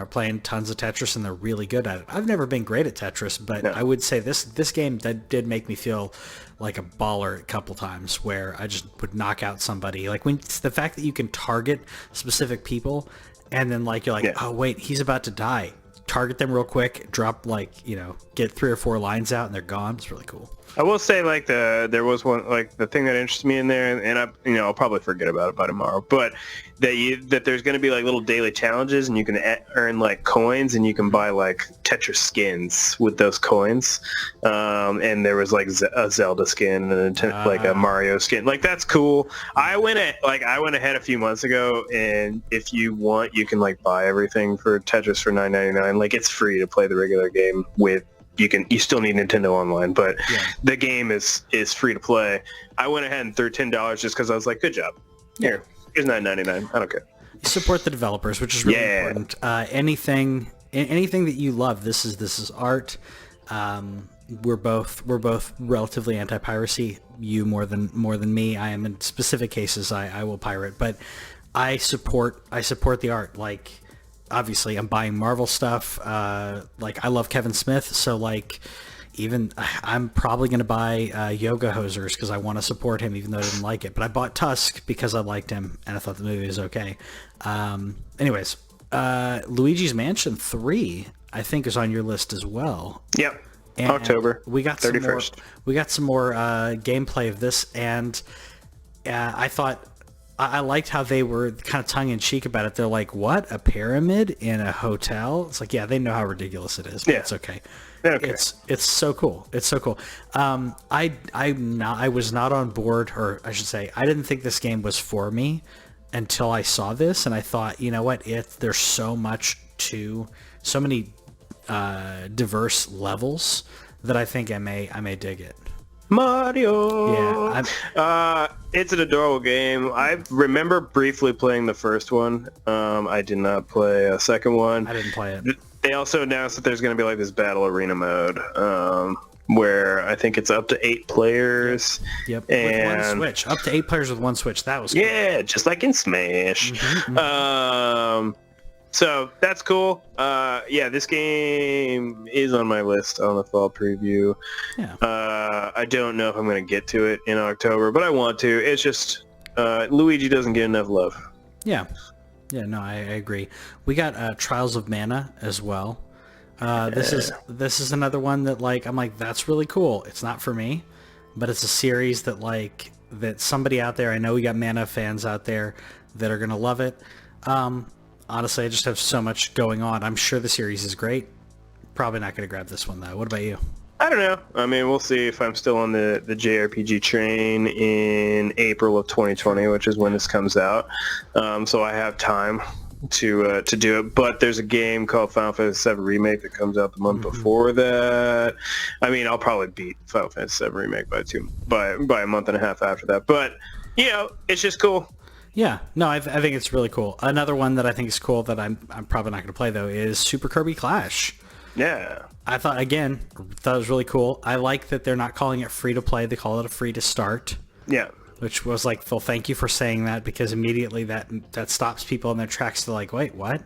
playing tons of Tetris and they're really good at it. I've never been great at Tetris, but I would say this game that did make me feel like a baller a couple times, where I just would knock out somebody. Like when the fact that you can target specific people and then like you're like, oh wait, he's about to die. Target them real quick, drop get 3 or 4 lines out and they're gone. It's really cool. I will say there was one, like the thing that interested me in there, and I'll probably forget about it by tomorrow, but that there's going to be like little daily challenges, and you can earn like coins, and you can buy like Tetris skins with those coins. And there was like a Zelda skin and like a Mario skin. Like that's cool. I went ahead a few months ago, and if you want, you can like buy everything for Tetris for $9.99. Like it's free to play the regular game with. You still need Nintendo Online, but the game is free to play. I went ahead and threw $10 just because I was like, good job. Here's $9.99. I don't care. You support the developers, which is really important. Anything that you love. This is art. We're both relatively anti-piracy. You more than me. I am in specific cases. I will pirate, but I support the art. Like. Obviously, I'm buying Marvel stuff. Like I love Kevin Smith, so like even I'm probably going to buy Yoga Hosers because I want to support him, even though I didn't like it. But I bought Tusk because I liked him and I thought the movie was okay. Anyways, Luigi's Mansion 3, I think, is on your list as well. Yep. And October. We got 31st. We got some more gameplay of this, and I thought. I liked how they were kind of tongue-in-cheek about it. They're like, what? A pyramid in a hotel? It's like, yeah, they know how ridiculous it is, but it's okay. It's so cool. It's so cool. I was not on board, or I should say, I didn't think this game was for me until I saw this, and I thought, you know what? There's so many diverse levels that I think I may dig it. Mario. Yeah, it's an adorable game. I remember briefly playing the first one. I did not play a second one. I didn't play it. They also announced that there's going to be like this battle arena mode, where I think it's up to 8 players. Yep. And with one Switch. Up to 8 players with one Switch. That was cool. Yeah, just like in Smash. Mm-hmm. So that's cool. This game is on my list on the fall preview. Yeah. I don't know if I'm going to get to it in October, but I want to. It's just Luigi doesn't get enough love. Yeah. Yeah, no, I agree. We got Trials of Mana as well. This is another one that I'm like, that's really cool. It's not for me, but it's a series that somebody out there, I know we got Mana fans out there that are going to love it. honestly, I just have so much going on. I'm sure the series is great. Probably not going to grab this one, though. What about you? I don't know. I mean, we'll see if I'm still on the JRPG train in April of 2020, which is when this comes out. So I have time to do it. But there's a game called Final Fantasy VII Remake that comes out the month before that. I mean, I'll probably beat Final Fantasy VII Remake by a month and a half after that. But, you know, it's just cool. Yeah, no, I think it's really cool. Another one that I think is cool that I'm probably not going to play, though, is Super Kirby Clash. Yeah. I thought it was really cool. I like that they're not calling it free-to-play. They call it a free-to-start. Yeah. Which was like, Phil, thank you for saying that, because immediately that stops people in their tracks to like, wait, what?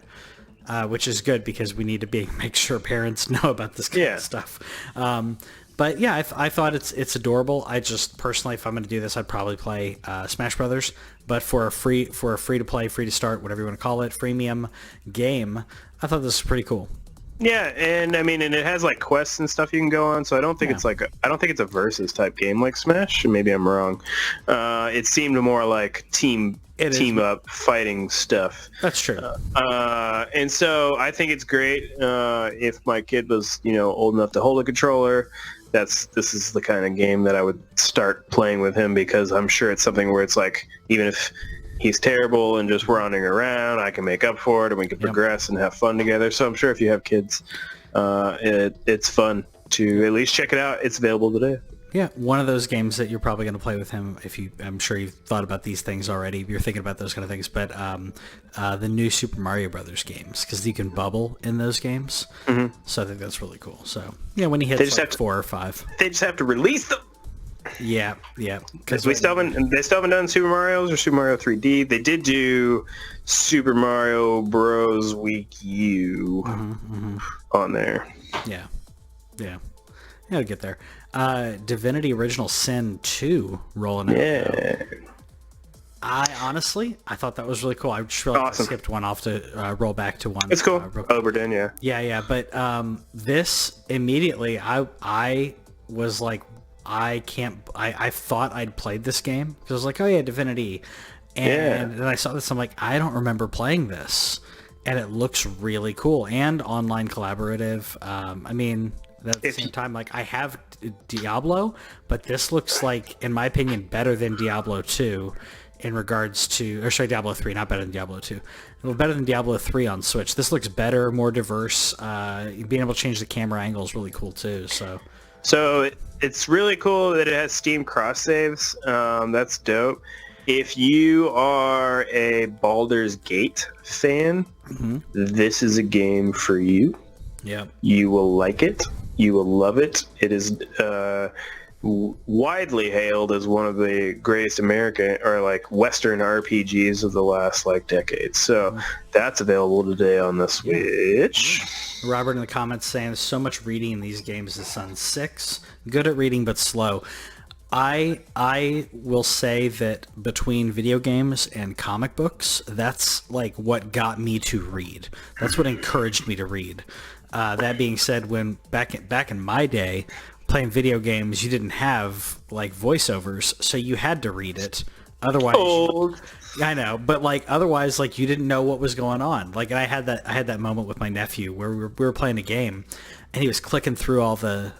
Which is good, because we need to make sure parents know about this kind of stuff. But yeah, I thought it's adorable. I just personally, if I'm going to do this, I'd probably play Smash Brothers. But for a free to play, free to start, whatever you want to call it, freemium game, I thought this was pretty cool. Yeah, and I mean, and it has like quests and stuff you can go on. So I don't think it's a versus type game like Smash. Maybe I'm wrong. It seemed more like team up fighting stuff. That's true. And so I think it's great. If my kid was, old enough to hold a controller, this is the kind of game that I would start playing with him, because I'm sure it's something where it's like, even if he's terrible and just running around, I can make up for it, and we can progress and have fun together. So I'm sure if you have kids, it's fun to at least check it out. It's available today. Yeah, one of those games that you're probably going to play with him, I'm sure you've thought about these things already. You're thinking about those kind of things, but the new Super Mario Brothers games, because you can bubble in those games. Mm-hmm. So I think that's really cool. So yeah, when he hits like 4 or 5, they just have to release them. Yeah. Because they still haven't done Super Mario's or Super Mario 3D. They did do Super Mario Bros. Week U on there. Yeah. I'll get there. Divinity Original Sin 2 rolling out. Yeah. I thought that was really cool. I just realized I skipped one off to roll back to one. It's cool. Oberdin, yeah. Yeah. But this immediately, I was like, I thought I'd played this game, because I was like, oh yeah, Divinity. And then I saw this, I'm like, I don't remember playing this. And it looks really cool. And online collaborative. I mean, at the same time, like, I have Diablo, but this looks like, in my opinion, better than Diablo 2 in regards to, or sorry, Diablo 3, not better than Diablo 2. Better than Diablo 3 on Switch. This looks better, more diverse. Being able to change the camera angle is really cool too. So it's really cool that it has Steam cross saves. That's dope. If you are a Baldur's Gate fan, this is a game for you. Yeah. You will like it. You will love it. It is widely hailed as one of the greatest American or like Western RPGs of the last decade. So that's available today on the Switch. Robert in the comments saying there's so much reading in these games. His son's 6, good at reading but slow. I will say that between video games and comic books, that's like what got me to read. That's what encouraged me to read. That being said, when back in my day, playing video games, you didn't have like voiceovers, so you had to read it. Otherwise, I know, but otherwise, you didn't know what was going on. And I had that moment with my nephew where we were playing a game, and he was clicking through all the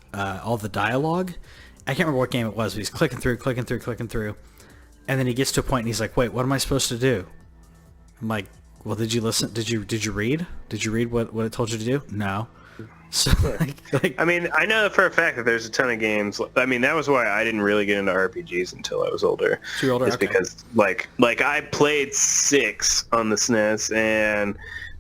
dialogue. I can't remember what game it was, but he's clicking through, and then he gets to a point and he's like, "Wait, what am I supposed to do?" I'm like, "Well, did you listen? Did you read? Did you read what it told you to do?" No. So, I mean, I know for a fact that there's a ton of games. I mean, that was why I didn't really get into RPGs until I was older. You're older, it's okay. Because I played 6 on the SNES, and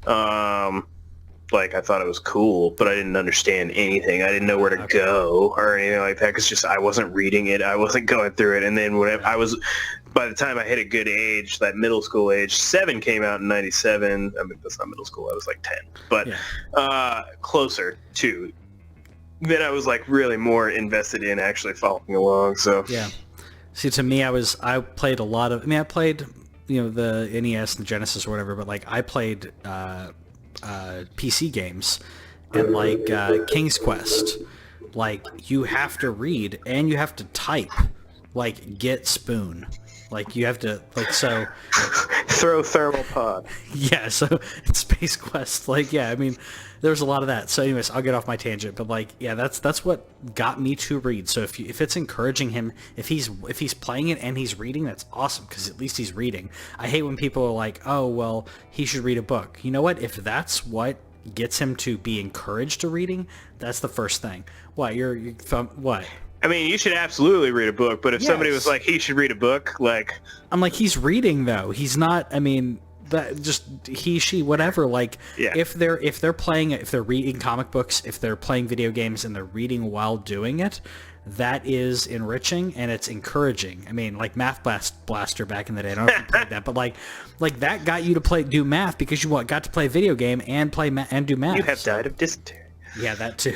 I thought it was cool, but I didn't understand anything. I didn't know where to go or anything like that, because I wasn't reading it. I wasn't going through it. And then by the time I hit a good age, that middle school age, 7 came out in 97. I mean, that's not middle school. I was 10. But closer to. Then I was really more invested in actually following along. So yeah. See, to me, I played a lot of. I mean, I played the NES and Genesis or whatever, but I played PC games and King's Quest. You have to read and you have to type. Get spoon. You have to so Throw thermal pod. Yeah, so Space Quest, like, yeah, I mean, there's a lot of that. So anyways, I'll get off my tangent, but like, yeah, that's what got me to read. So if it's encouraging him, if he's playing it and he's reading, that's awesome, because at least he's reading. I hate when people are like, oh, well, he should read a book. You know what? If that's what gets him to be encouraged to reading, that's the first thing. What? What? I mean, you should absolutely read a book, but if somebody was like, he should read a book, like... I'm like, he's reading, though. He's not, I mean, that just he, she, whatever. Like, yeah. if they're reading comic books, if they're playing video games and they're reading while doing it, that is enriching and it's encouraging. I mean, like Math Blaster back in the day. I don't know if you played that, but like that got you to do math because you got to play video game and and do math. You have died of dysentery. Yeah, that too.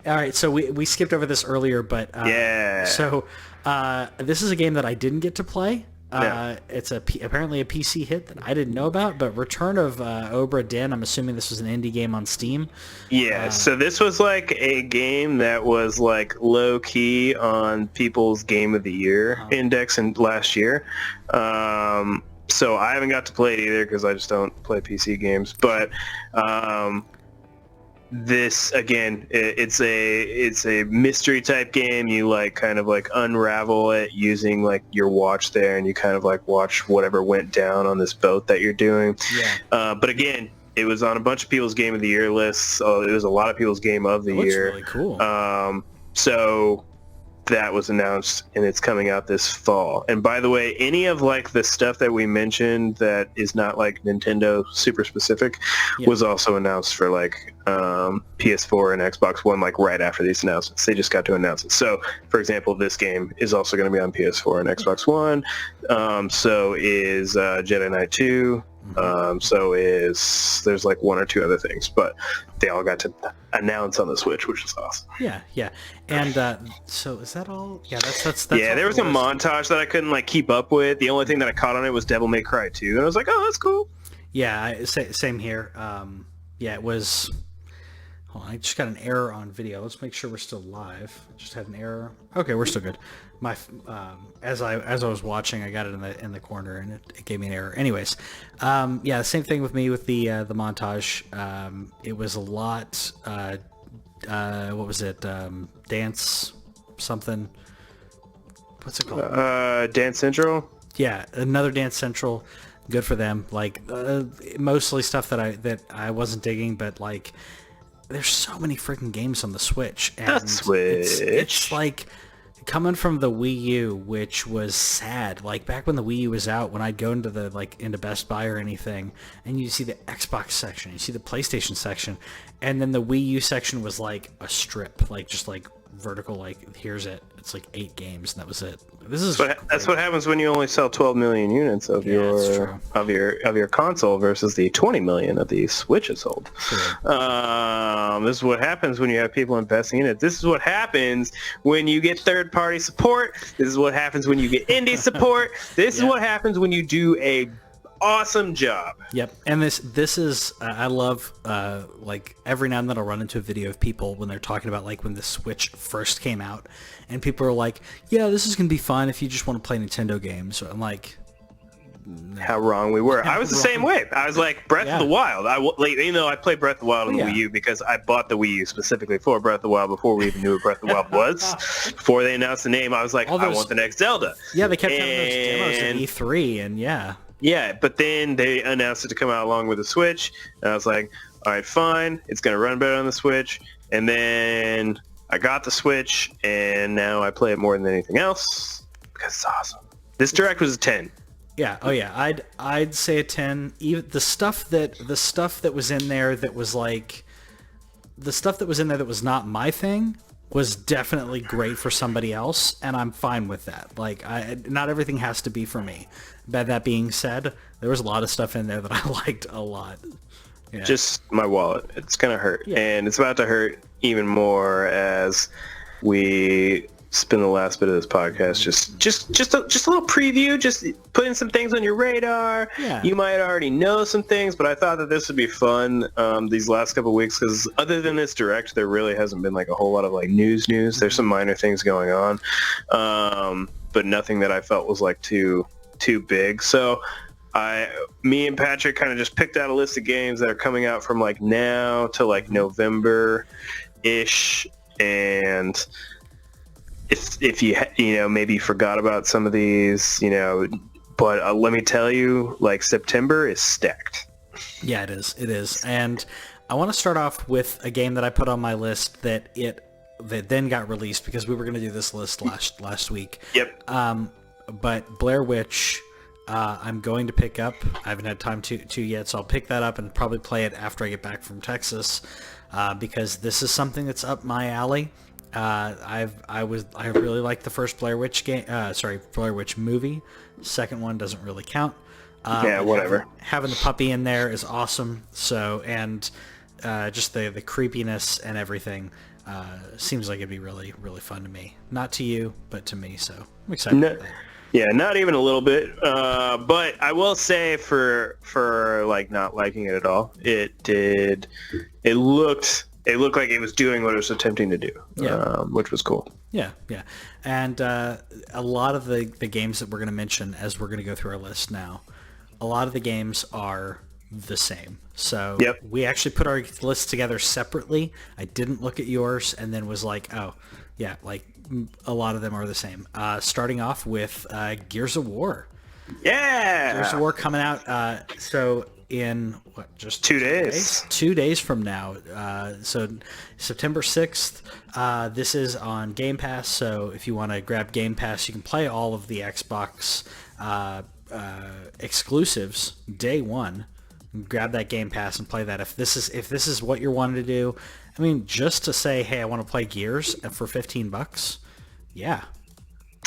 All right, so we skipped over this earlier, but yeah. So this is a game that I didn't get to play. No. It's apparently a PC hit that I didn't know about, but Return of Obra Dinn. I'm assuming this was an indie game on Steam. Yeah, so this was like a game that was like low key on people's Game of the Year index last year. So I haven't got to play it either because I just don't play PC games. But this again, it's a mystery type game. You like kind of like unravel it using like your watch there, and you kind of like watch whatever went down on this boat that you're doing. Yeah. But again, it was on a bunch of people's Game of the Year lists. It was a lot of people's Game of the Year. Looks really cool. So that was announced, and it's coming out this fall. And by the way, any of like the stuff that we mentioned that is not like Nintendo super specific was also announced for like PS4 and Xbox One, like right after these announcements. They just got to announce it. So for example, this game is also going to be on PS4 and Xbox One. So is Jedi Knight 2. There's like one or two other things, but they all got to announce on the Switch, which is awesome. Yeah. And so is that all? Yeah, that's yeah, there was a montage that I couldn't like keep up with. The only thing that I caught on it was Devil May Cry 2, and I was like, oh, that's cool. Yeah, same here. Yeah, it was... Hold on, I just got an error on video. Let's make sure we're still live. Just had an error. Okay, we're still good. My as I was watching, I got it in the corner, and it gave me an error. Anyways, yeah, same thing with me with the montage. It was a lot. What was it? Dance something. What's it called? Dance Central. Yeah, another Dance Central. Good for them. Like mostly stuff that I wasn't digging, but like. There's so many freaking games on the Switch. And it's like coming from the Wii U, which was sad. Like back when the Wii U was out, when I'd go into into Best Buy or anything, and you see the Xbox section, you see the PlayStation section, and then the Wii U section was like a strip, like just like vertical, like here's it. It's like 8 games, and that was it. That's what happens when you only sell 12 million units of your console versus the 20 million of the Switch is sold. This is what happens when you have people investing in it. This is what happens when you get third-party support. This is what happens when you get indie support. This is what happens when you do a awesome job. Yep. And this is I love like every now and then I'll run into a video of people when they're talking about like when the Switch first came out, and people are like, yeah, this is gonna be fun if you just want to play Nintendo games. So I'm like, no. How wrong we were. I was the same way. I was like, Breath of the Wild. You know, I played Breath of the Wild on the Wii U because I bought the Wii U specifically for Breath of the Wild before we even knew what Breath of the Wild was. Before they announced the name, I was like, I want the next Zelda. Yeah, they kept having those demos at E3, and yeah, but then they announced it to come out along with the Switch, and I was like, all right, fine, it's going to run better on the Switch. And then I got the Switch, and now I play it more than anything else because it's awesome. This Direct was a 10. Yeah, oh yeah, I'd say a 10. Even the stuff that was in there that was like the stuff that was in there that was not my thing was definitely great for somebody else, and I'm fine with that. Like, not everything has to be for me. But that being said, there was a lot of stuff in there that I liked a lot. Yeah. Just my wallet. It's gonna hurt, and it's about to hurt even more as we spend the last bit of this podcast just a little preview, just putting some things on your radar. Yeah. You might already know some things, but I thought that this would be fun these last couple of weeks because other than this Direct, there really hasn't been like a whole lot of like news. There's some minor things going on, but nothing that I felt was like too too big. So me and Patrick kind of just picked out a list of games that are coming out from like now to like November-ish. And if you maybe forgot about some of these, but let me tell you, like, September is stacked. Yeah, it is. And I want to start off with a game that I put on my list that then got released because we were going to do this list last week. Yep. But Blair Witch, I'm going to pick up. I haven't had time to yet, so I'll pick that up and probably play it after I get back from Texas, because this is something that's up my alley. I really like the first Blair Witch game. Blair Witch movie. Second one doesn't really count. Yeah, whatever. Having the puppy in there is awesome. So, and just the creepiness and everything seems like it'd be really, really fun to me. Not to you, but to me. So I'm excited about that. Yeah, not even a little bit. But I will say for like not liking it at all, it looked like it was doing what it was attempting to do, which was cool. Yeah. And a lot of the games that we're going to mention as we're going to go through our list now, a lot of the games are the same. So we actually put our list together separately. I didn't look at yours and then was like, oh, yeah, like a lot of them are the same. Starting off with Gears of War. Yeah! Gears of War coming out. So in just 2 days? 2 days from now. So September 6th. This is on Game Pass. So if you want to grab Game Pass, you can play all of the Xbox exclusives day one. Grab that Game Pass and play that. If this is what you're wanting to do, I mean, just to say, hey, I want to play Gears for $15. Yeah.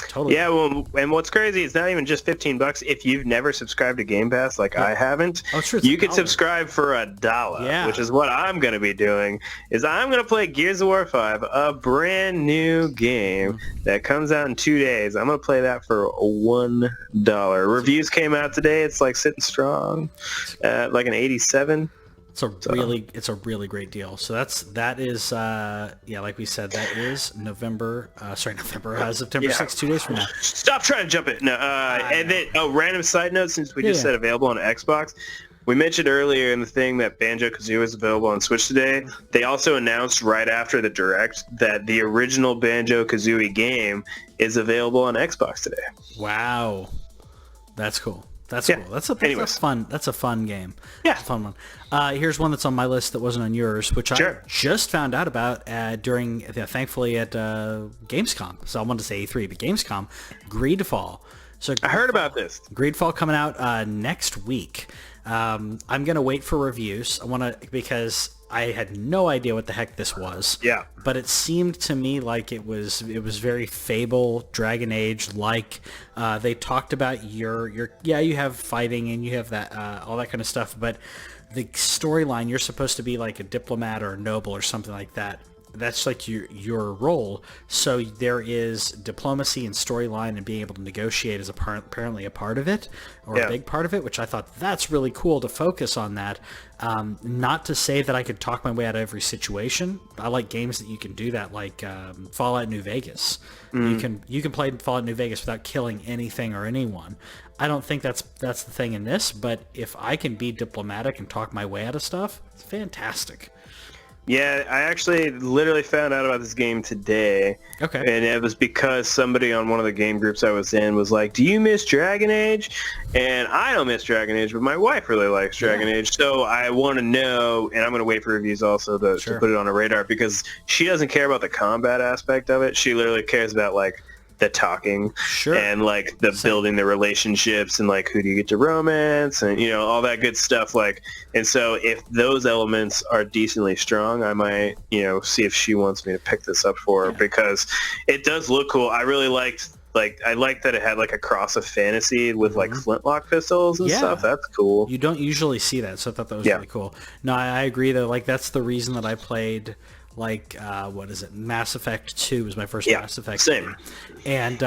Totally. Yeah, well, and what's crazy is not even just $15. If you've never subscribed to Game Pass, like I haven't, you can subscribe for $1, which is what I'm going to be doing, is I'm going to play Gears of War 5, a brand new game that comes out in 2 days. I'm going to play that for $1. Reviews came out today. It's like sitting strong at like an 87. It's a really great deal. So that is like we said, that is September 6th, 2 days from now. Stop trying to jump it. No, and then random side note, since we just said available on Xbox, we mentioned earlier in the thing that Banjo-Kazooie is available on Switch today. They also announced right after the Direct that the original Banjo-Kazooie game is available on Xbox today. Wow, that's cool. That's cool. That's a fun game. Yeah. It's a fun one. Here's one that's on my list that wasn't on yours, which I just found out about thankfully at Gamescom. So I wanted to say E3, but Gamescom, Greedfall. So I heard about this. Greedfall coming out next week. I'm going to wait for reviews. Because I had no idea what the heck this was. Yeah. But it seemed to me like it was very Fable, Dragon Age like. They talked about you have fighting and you have that all that kind of stuff, but the storyline, you're supposed to be like a diplomat or a noble or something like that. That's like your role. So there is diplomacy and storyline, and being able to negotiate is apparently a part of it, or a big part of it, which I thought that's really cool to focus on that. Not to say that I could talk my way out of every situation. I like games that you can do that, like Fallout New Vegas. You can play Fallout New Vegas without killing anything or anyone. I don't think that's the thing in this, but if I can be diplomatic and talk my way out of stuff, it's fantastic. Yeah, I actually literally found out about this game today. Okay. And it was because somebody on one of the game groups I was in was like, do you miss Dragon Age? And I don't miss Dragon Age, but my wife really likes Dragon Age. So I want to know, and I'm going to wait for reviews also to put it on her radar, because she doesn't care about the combat aspect of it. She literally cares about, like, the talking and like the building the relationships and like who do you get to romance and all that good stuff, like. And so if those elements are decently strong, I might see if she wants me to pick this up for her, because it does look cool. I really liked I like that it had like a cross of fantasy with like flintlock pistols and stuff. That's cool. You don't usually see that, so I thought that was really cool. No, I agree though. Like that's the reason that I played like what is it? Mass Effect 2 was my first Mass Effect game. And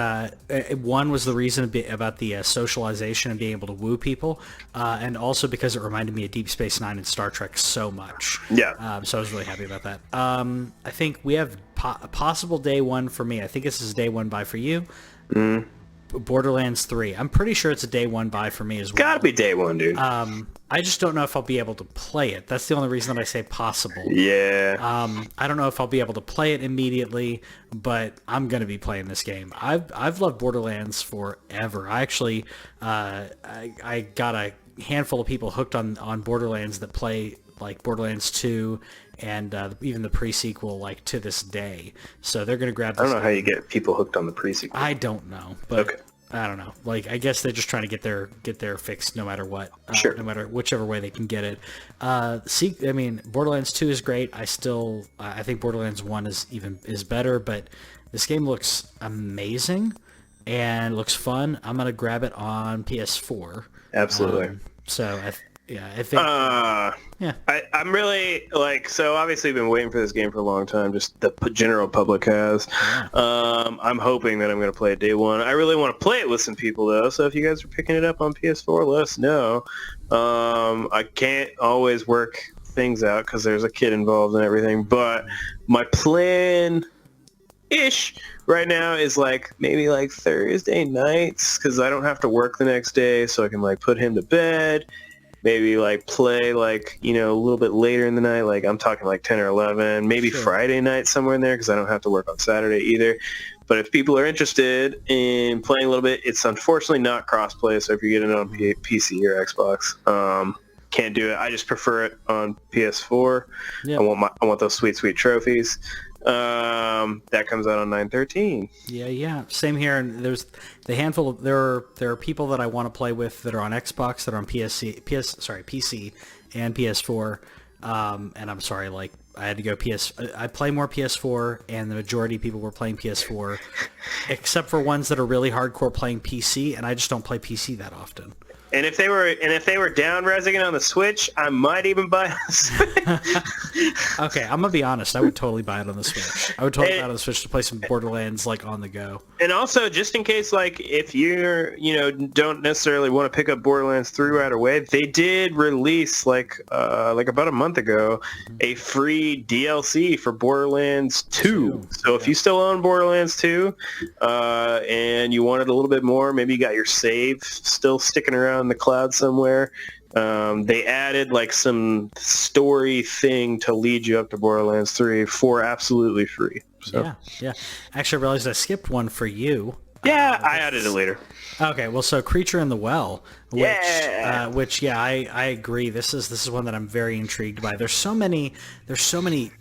one was the reason about the socialization and being able to woo people, and also because it reminded me of Deep Space Nine and Star Trek so much. Yeah. So I was really happy about that. I think we have a possible day one for me. I think this is day one buy for you. Borderlands 3. I'm pretty sure it's a day one buy for me as well. Gotta be day one, dude. I just don't know if I'll be able to play it. That's the only reason that I say possible. Yeah. I don't know if I'll be able to play it immediately, but I'm going to be playing this game. I've loved Borderlands forever. I actually, I got a handful of people hooked on Borderlands that play like Borderlands 2 and even the pre-sequel like to this day. So they're going to grab this. I don't know how you get people hooked on the pre-sequel. I don't know, but okay. I don't know. Like, I guess they're just trying to get their fix no matter what. Sure. No matter whichever way they can get it. I mean, Borderlands 2 is great. I think Borderlands 1 is better, but this game looks amazing and looks fun. I'm going to grab it on PS4. Absolutely. I think... yeah. I'm really, so obviously I've been waiting for this game for a long time, just the general public has. Yeah. I'm hoping that I'm going to play it day one. I really want to play it with some people, though, so if you guys are picking it up on PS4, let us know. I can't always work things out because there's a kid involved and everything, but my plan... ish right now is maybe Thursday nights because I don't have to work the next day, so I can put him to bed, maybe play a little bit later in the night, I'm talking 10 or 11, maybe Sure. Friday night somewhere in there because I don't have to work on Saturday either. But if people are interested in playing a little bit, it's unfortunately not crossplay, so if you're getting it on PC or Xbox, can't do it. I just prefer it on PS4. Yeah. I want those sweet trophies. That comes out on 9/13. Yeah. Same here. And there's the handful of there are people that I want to play with that are on Xbox, that are on PC and PS4. And I'm sorry, I had to go I play more PS4, and the majority of people were playing PS4, except for ones that are really hardcore playing PC, and I just don't play PC that often. And if they were down-resing it on the Switch, I might even buy it. Okay, I'm gonna be honest. I would totally buy it on the Switch. I would totally buy it on the Switch to play some Borderlands on the go. And also, just in case, if you're, don't necessarily want to pick up Borderlands 3 right away, they did release about a month ago a free DLC for Borderlands 2. So if you still own Borderlands 2, and you wanted a little bit more, maybe you got your save still sticking around in the cloud somewhere. They added some story thing to lead you up to Borderlands 3 for absolutely free. So. Yeah. Actually, I realized I skipped one for you. Yeah, I added it later. Okay, well, so Creature in the Well, which Yeah. I agree. This is one that I'm very intrigued by. There's so many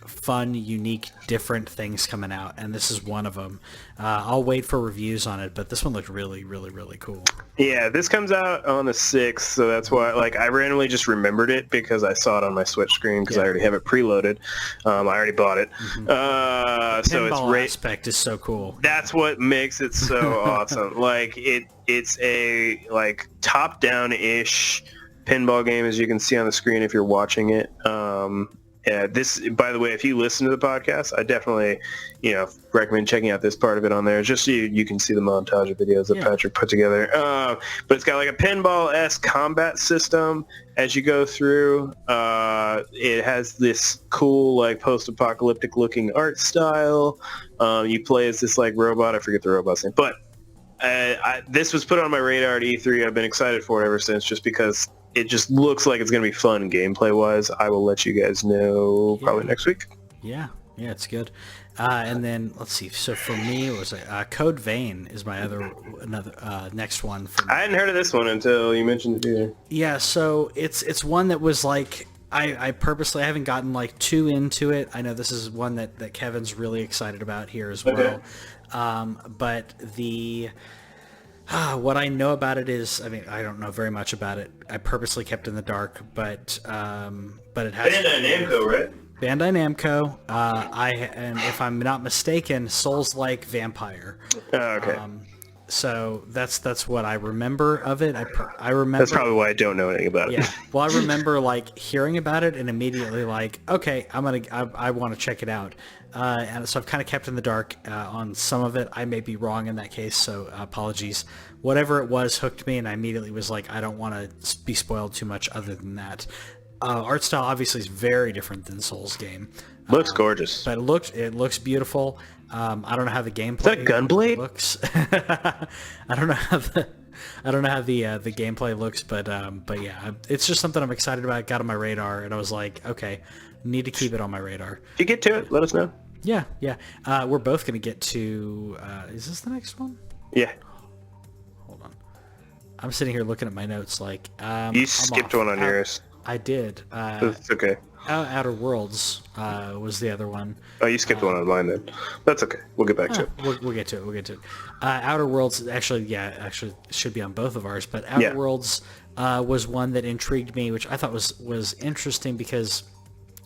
fun, unique, different things coming out, and this is one of them. I'll wait for reviews on it, but this one looked really, really, really cool. Yeah, this comes out on the 6th, so that's why, I randomly just remembered it because I saw it on my Switch screen because I already have it preloaded. I already bought it. The so pinball aspect is so cool. That's what makes it so awesome. It's a, top-down-ish pinball game, as you can see on the screen if you're watching it. This, by the way, if you listen to the podcast, I definitely, recommend checking out this part of it on there, just so you can see the montage of videos that Patrick put together. But it's got a pinball-esque combat system as you go through. It has this cool, post-apocalyptic looking art style. You play as this, robot. I forget the robot's name, but this was put on my radar at E3. I've been excited for it ever since, just because it just looks like it's going to be fun gameplay-wise. I will let you guys know probably next week. Yeah, it's good. And then, let's see. So for me, it was Code Vein is my another next one. I hadn't heard of this one until you mentioned it either. Yeah, so it's one that was I purposely haven't gotten too into it. I know this is one that Kevin's really excited about here as well. But what I know about it is, I don't know very much about it. I purposely kept in the dark, but it has Bandai Namco, right? Bandai Namco. And if I'm not mistaken, Souls-like vampire. Oh, okay. So that's what I remember of it. I remember. That's probably why I don't know anything about it. Yeah. Well, I remember hearing about it and immediately okay, I want to check it out. And so I've kind of kept in the dark on some of it. I may be wrong in that case, so apologies. Whatever it was hooked me, and I immediately was I don't want to be spoiled too much other than that. Art style obviously is very different than Souls game. Looks gorgeous. But it looks beautiful. I don't know how the gameplay Is that a gunblade? looks. I don't know how the gameplay looks, but yeah, it's just something I'm excited about. It got on my radar, and I was like, okay, need to keep it on my radar. If you get to it, let us know. Yeah. We're both gonna get to. Is this the next one? Yeah. Hold on. I'm sitting here looking at my notes like. You skipped one on yours. I did. It's okay. Outer Worlds was the other one. Oh, you skipped one on mine then. That's okay. We'll get back to it. We'll get to it. Outer Worlds actually should be on both of ours, but Outer Worlds was one that intrigued me, which I thought was interesting because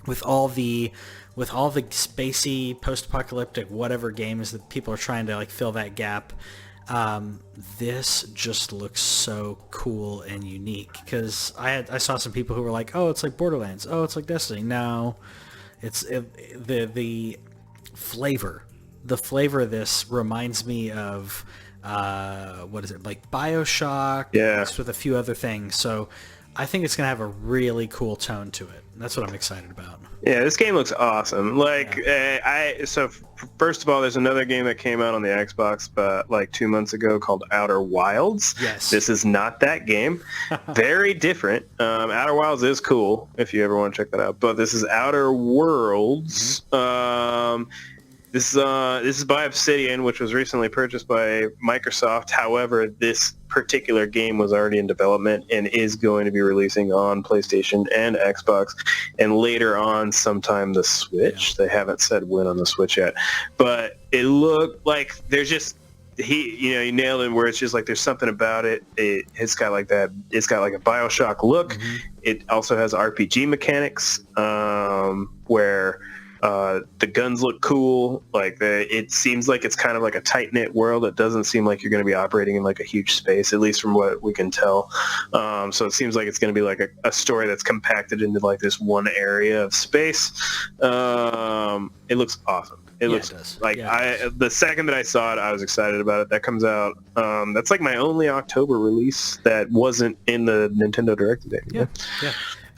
with all the spacey post-apocalyptic whatever games that people are trying to like fill that gap, this just looks so cool and unique because I saw some people who were like, oh, it's like Borderlands, oh, it's like Destiny. No, it's the flavor of this reminds me of what is it, like BioShock, mixed with a few other things. So I think it's gonna have a really cool tone to it. That's what I'm excited about. Yeah, this game looks awesome. First of all, there's another game that came out on the Xbox like 2 months ago called Outer Wilds. Yes. This is not that game. Very different. Outer Wilds is cool if you ever want to check that out. But this is Outer Worlds. Mm-hmm. This is by Obsidian, which was recently purchased by Microsoft. However, this particular game was already in development and is going to be releasing on PlayStation and Xbox, and later on sometime the Switch. Yeah. They haven't said when on the Switch yet, but it looked like there's just you nailed it where it's just like there's something about it. It's got like that. It's got like a BioShock look. Mm-hmm. It also has RPG mechanics where. The guns look cool. Like it seems like it's kind of like a tight-knit world. It doesn't seem like you're going to be operating in like a huge space, at least from what we can tell. So it seems like it's going to be like a story that's compacted into like this one area of space. It looks awesome. It looks like the second that I saw it, I was excited about it. That comes out. That's like my only October release that wasn't in the Nintendo Direct today. Yeah.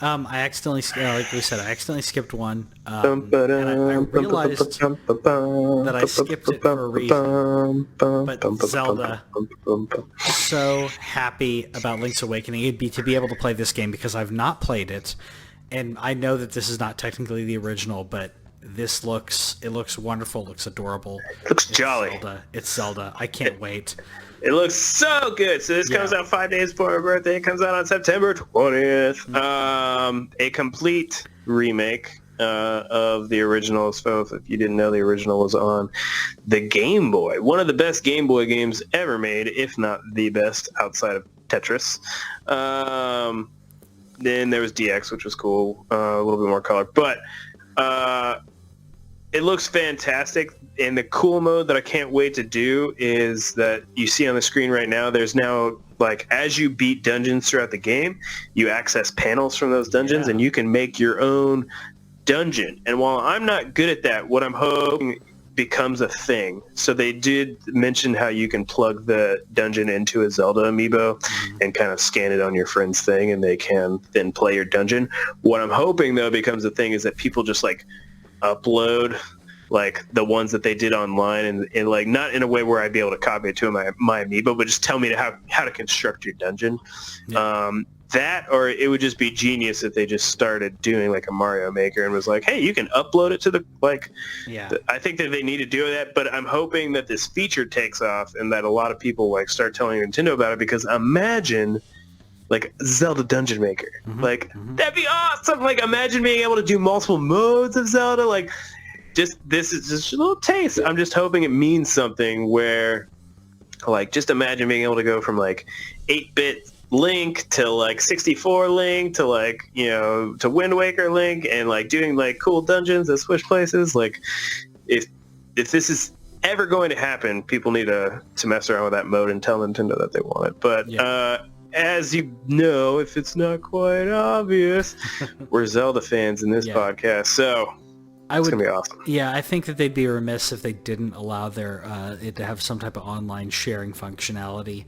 I accidentally, like we said, I accidentally skipped one, and I realized that I skipped it for a reason. But Zelda, so happy about Link's Awakening to be able to play this game because I've not played it, and I know that this is not technically the original, but this looks wonderful, looks adorable. It looks jolly. It's Zelda. I can't wait. It looks so good. So this comes out 5 days before my birthday. It comes out on September 20th. Mm-hmm. A complete remake of the original. So if you didn't know, the original was on the Game Boy. One of the best Game Boy games ever made, if not the best, outside of Tetris. Then there was DX, which was cool. A little bit more color. But it looks fantastic. And the cool mode that I can't wait to do is that you see on the screen right now, there's now, like, as you beat dungeons throughout the game, you access panels from those dungeons, and you can make your own dungeon. And while I'm not good at that, what I'm hoping becomes a thing. So they did mention how you can plug the dungeon into a Zelda amiibo and kind of scan it on your friend's thing, and they can then play your dungeon. What I'm hoping, though, becomes a thing is that people just, like, upload like the ones that they did online and like not in a way where I'd be able to copy it to my amiibo, but just tell me how to construct your dungeon. Yeah. That, or it would just be genius if they just started doing like a Mario Maker and was like, hey, you can upload it to the like. Yeah. I think that they need to do that, but I'm hoping that this feature takes off and that a lot of people like start telling Nintendo about it, because imagine like Zelda Dungeon Maker, that'd be awesome. Like imagine being able to do multiple modes of Zelda, like. This is just a little taste. I'm just hoping it means something where, like, just imagine being able to go from, like, 8-bit Link to, like, 64 Link to, like, to Wind Waker Link and, like, doing, like, cool dungeons that switch places. Like, if this is ever going to happen, people need to mess around with that mode and tell Nintendo that they want it. But, as you know, if it's not quite obvious, we're Zelda fans in this podcast, so... It's going to be awesome. Yeah, I think that they'd be remiss if they didn't allow their it to have some type of online sharing functionality.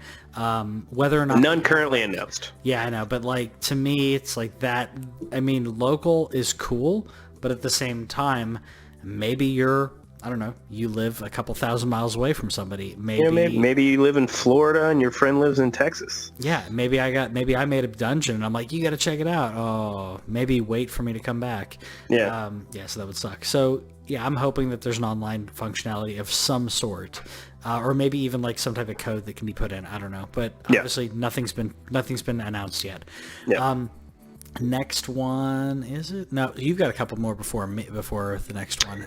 Whether or not... None currently announced. Yeah, I know. But, like, to me, it's like that... I mean, local is cool, but at the same time, maybe you're I don't know, you live a couple thousand miles away from somebody. Maybe, maybe you live in Florida and your friend lives in Texas. Yeah, maybe I made a dungeon and I'm like, you got to check it out. Oh, maybe wait for me to come back. Yeah. So that would suck. So yeah, I'm hoping that there's an online functionality of some sort, or maybe even like some type of code that can be put in. I don't know, but obviously nothing's been announced yet. Yeah. Next one, is it? No, you've got a couple more before the next one.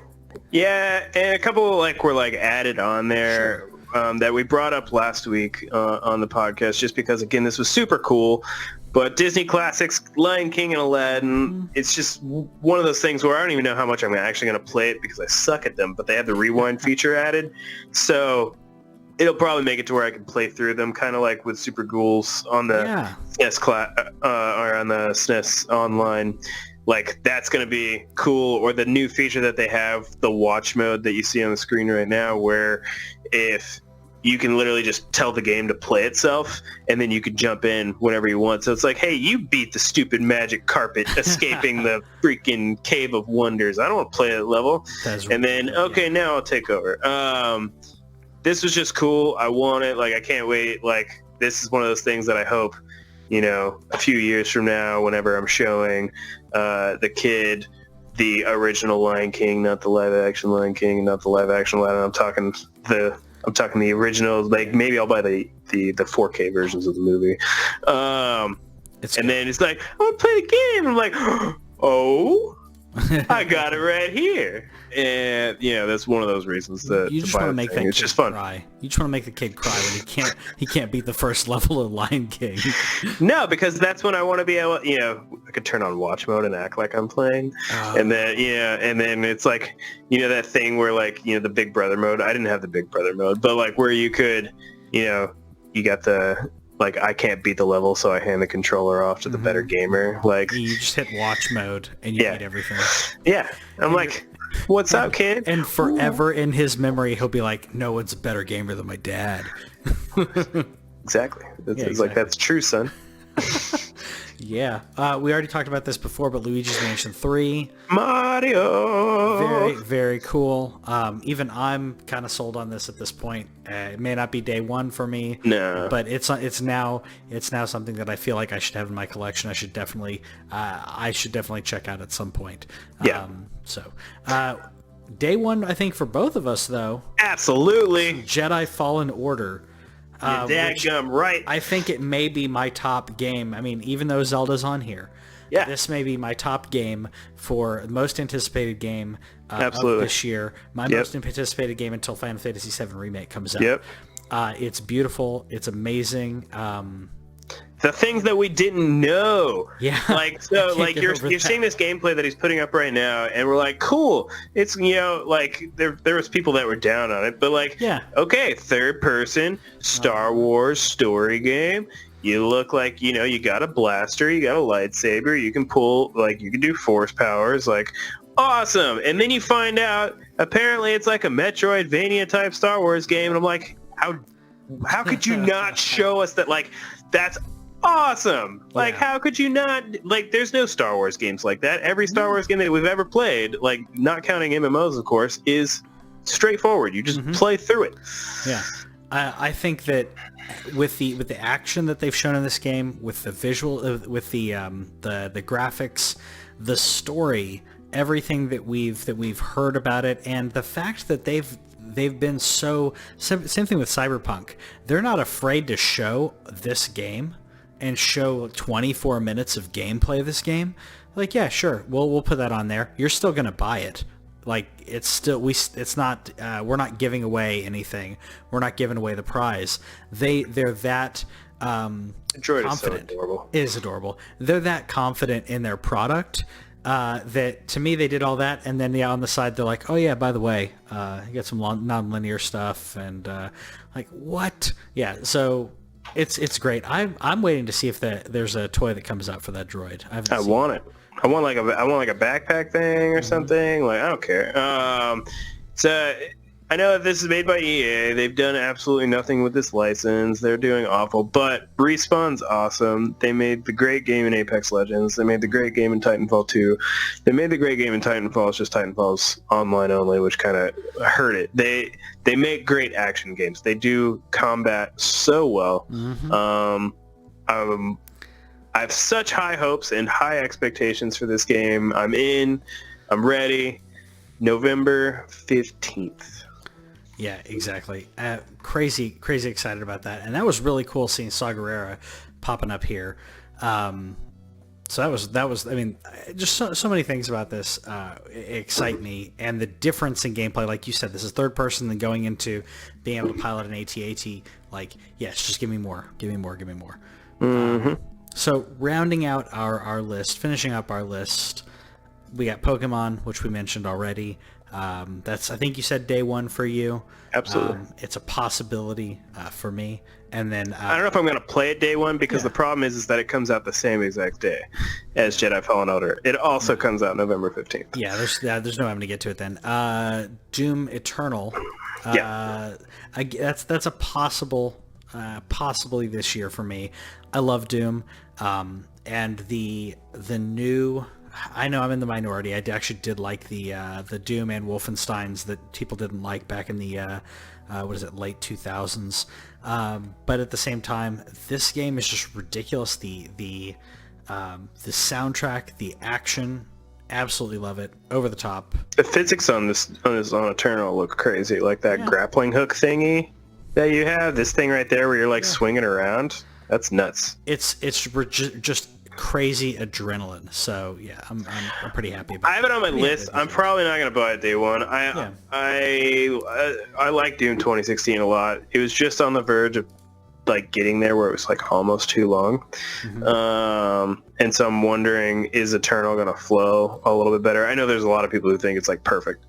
Yeah, and a couple were added on there that we brought up last week on the podcast, just because again this was super cool. But Disney classics, Lion King and Aladdin, it's just one of those things where I don't even know how much I'm actually going to play it because I suck at them. But they have the rewind feature added, so it'll probably make it to where I can play through them, kind of like with Super Ghouls on the SNES or on the SNES Online. That's going to be cool. Or the new feature that they have, the watch mode that you see on the screen right now, where if you can literally just tell the game to play itself, and then you can jump in whenever you want. So it's like, hey, you beat the stupid magic carpet escaping the freaking Cave of Wonders. I don't want to play that level. And then, okay, now I'll take over. This was just cool. I want it. I can't wait. This is one of those things that I hope, a few years from now, whenever I'm showing the kid the original Lion King, not the live action Lion King, not the live action Aladdin. I'm talking the original. Maybe I'll buy the 4K versions of the movie. And then it's like, I want to play the game. I'm like, oh, I got it right here. And that's one of those reasons that you just want to make that it's kid just fun. Cry. You just want to make the kid cry when he can't beat the first level of Lion King. No, because that's when I want to be able, I could turn on watch mode and act like I'm playing. And then and then it's like, that thing where the Big Brother mode. I didn't have the Big Brother mode, but where you could, you got the I can't beat the level, so I hand the controller off to the better gamer. You just hit watch mode and you beat everything. Yeah, I'm like, what's up, kid? And forever in his memory, he'll be like, no one's a better gamer than my dad. Exactly. It's like, that's true, son. Yeah. We already talked about this before, but Luigi's Mansion 3. Mario! Very, very cool. Even I'm kind of sold on this at this point. It may not be day one for me. No. But it's now something that I feel like I should have in my collection. I should definitely check out at some point. Yeah. Day one, I think, for both of us, though. Absolutely. Jedi Fallen Order. Dadgum right. I think it may be my top game. I mean, even though Zelda's on here, this may be my top game for most anticipated game of this year. My most anticipated game until Final Fantasy VII Remake comes out. Yep. It's beautiful. It's amazing. The things that we didn't know. Yeah. You're seeing this gameplay that he's putting up right now, and we're like, cool. It's, there was people that were down on it, but okay, third person, Star Wars story game. You look like, you got a blaster, you got a lightsaber, you can pull, you can do force powers, awesome. And then you find out, apparently it's like a Metroidvania type Star Wars game, and I'm like, how could you not show us that, that's awesome. How could you not, there's no Star Wars games like that. Every Star Wars game that we've ever played, not counting MMOs, of course, is straightforward. You just play through it. Yeah. I think that with the action that they've shown in this game, with the visual, with the graphics, the story, everything that we've heard about it, and the fact that they've been same thing with Cyberpunk. They're not afraid to show this game and show 24 minutes of gameplay of this game. Yeah, sure, we'll put that on there. You're still gonna buy it. It's still it's not we're not giving away anything. We're not giving away the prize. They're that Droid confident. Is so adorable. It is adorable. They're that confident in their product that, to me, they did all that, and then on the side they're like, oh yeah, by the way, you got some non-linear stuff, and what? Yeah, so it's great. I'm waiting to see if there's a toy that comes out for that droid. I want it. I want a backpack thing or something. I don't care. I know this is made by EA. They've done absolutely nothing with this license. They're doing awful, but Respawn's awesome. They made the great game in Apex Legends. They made the great game in Titanfall 2. They made the great game in Titanfall. It's just Titanfall's online only, which kind of hurt it. They make great action games. They do combat so well. I have such high hopes and high expectations for this game. I'm in. I'm ready. November 15th. Yeah, exactly. Crazy excited about that. And that was really cool seeing Saw Gerrera popping up here. So that was, I mean, just so many things about this excite me. And the difference in gameplay, like you said, this is third person, then going into being able to pilot an AT-AT, like, yes, just give me more. So rounding out our list, finishing up our list, we got Pokemon, which we mentioned already. That's, I think you said day one for you. Absolutely. It's a possibility for me. And then I don't know if I'm going to play it day one because the problem is that it comes out the same exact day as Jedi Fallen Order. It also comes out November 15th. Yeah, there's no way I'm going to get to it then. Doom Eternal. That's a possible, possibly this year for me. I love Doom. And the new... I know I'm in the minority. I actually did like the Doom and Wolfensteins that people didn't like back in the late 2000s. But at the same time, this game is just ridiculous. The soundtrack, the action, absolutely love it. Over the top. The physics on Eternal look crazy. Like that grappling hook thingy that you have. This thing right there where you're like swinging around. That's nuts. It's just crazy adrenaline. So yeah, I'm pretty happy about it. I have it on my list. I'm probably not going to buy it day one. I like Doom 2016 a lot. It was just on the verge of like getting there where it was like almost too long. And so I'm wondering, is Eternal going to flow a little bit better? I know there's a lot of people who think it's like perfect.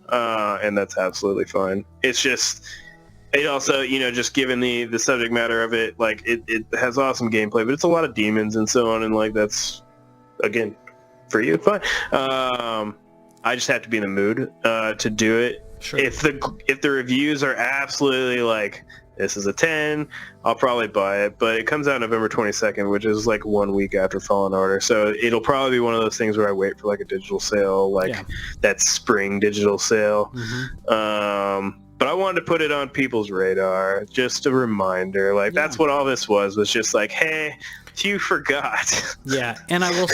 And that's absolutely fine. It's just... It also, just given the subject matter of it, like it has awesome gameplay, but it's a lot of demons and so on, and like that's, again, for you, fine. I just have to be in the mood to do it. Sure. If the reviews are absolutely like this is a 10, I'll probably buy it. But it comes out November 22nd, which is like 1 week after Fallen Order, so it'll probably be one of those things where I wait for like a digital sale, like that spring digital sale. But I wanted to put it on people's radar, just a reminder. Like, that's what all this was just like, hey, you forgot. Yeah, and I will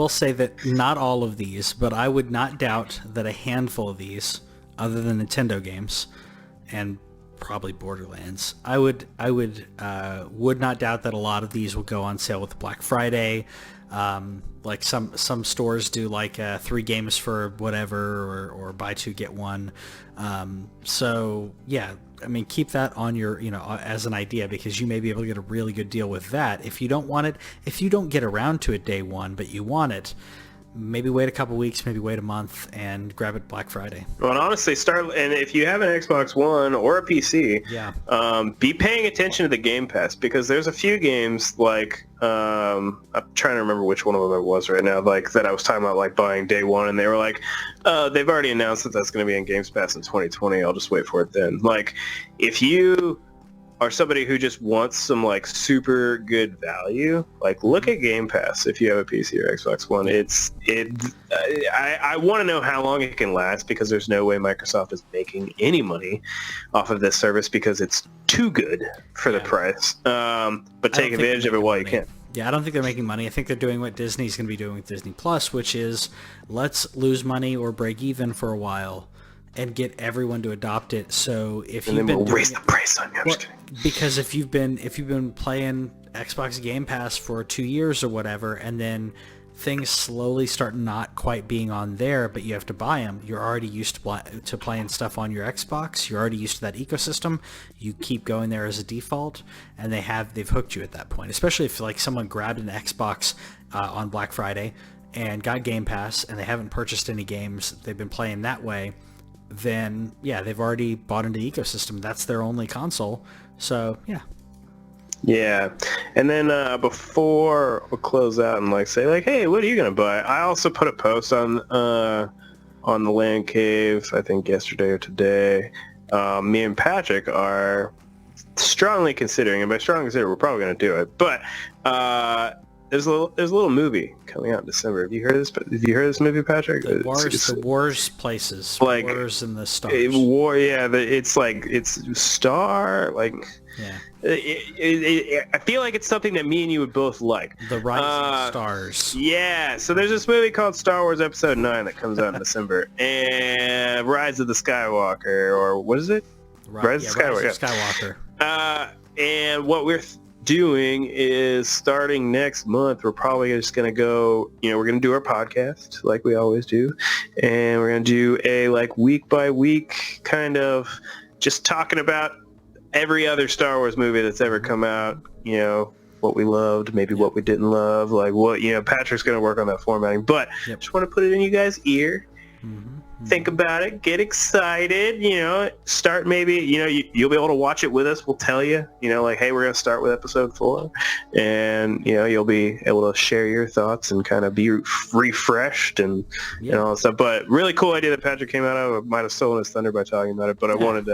say that not all of these, but I would not doubt that a handful of these, other than Nintendo games, and probably Borderlands, I would not doubt that a lot of these will go on sale with Black Friday. Like some stores do, like 3 games for whatever, or buy 2 get 1. So yeah, I mean, keep that on your, as an idea, because you may be able to get a really good deal with that. If you don't want it, if you don't get around to it day one, but you want it, maybe wait a couple weeks, maybe wait a month, and grab it Black Friday. Well, and honestly, and if you have an Xbox One or a PC, be paying attention to the Game Pass, because there's a few games like, I'm trying to remember which one of them it was right now, like that I was talking about, like buying day one, and they were like, they've already announced that that's going to be in Game Pass in 2020. I'll just wait for it then. Like, if you are somebody who just wants some like super good value, like look at Game Pass if you have a PC or Xbox One. I want to know how long it can last, because there's no way Microsoft is making any money off of this service, because it's too good for the price. But take advantage of it while you can. Yeah, I don't think they're making money. I think they're doing what Disney's going to be doing with Disney Plus, which is let's lose money or break even for a while and get everyone to adopt it. So if you've been raise the price on you. Because if you've been playing Xbox Game Pass for 2 years or whatever, and then things slowly start not quite being on there, but you have to buy them, you're already used to playing stuff on your Xbox. You're already used to that ecosystem. You keep going there as a default, and they've hooked you at that point. Especially if like someone grabbed an Xbox on Black Friday and got Game Pass, and they haven't purchased any games. They've been playing that way. Then yeah, they've already bought into the ecosystem. That's their only console. So yeah. Yeah, and then before we'll close out and like say like, hey, what are you gonna buy? I also put a post on TheLanCave, I think yesterday or today, me and Patrick are strongly considering, and by strongly consider, we're probably going to do it. But there's a little movie coming out in December. Have you heard of this? Have you heard of this movie, Patrick? The Wars places, like Wars in the Stars. War, yeah. It's Star, like. Yeah. I feel like it's something that me and you would both like. The Rising Stars. Yeah, so there's this movie called Star Wars Episode 9 that comes out in December. And Rise of the Skywalker, or what is it? Rise of Skywalker. And what we're doing is starting next month, we're probably just going to go, we're going to do our podcast like we always do. And we're going to do a week by week kind of just talking about every other Star Wars movie that's ever come out, what we loved, maybe what we didn't love, what, Patrick's going to work on that formatting, but just want to put it in you guys' ear. Think about it, get excited, start maybe, you'll be able to watch it with us. We'll tell you, hey, we're going to start with episode 4, and, you'll be able to share your thoughts and kind of be refreshed and all that stuff. But really cool idea that Patrick came out of. I might have stolen his thunder by talking about it, but I wanted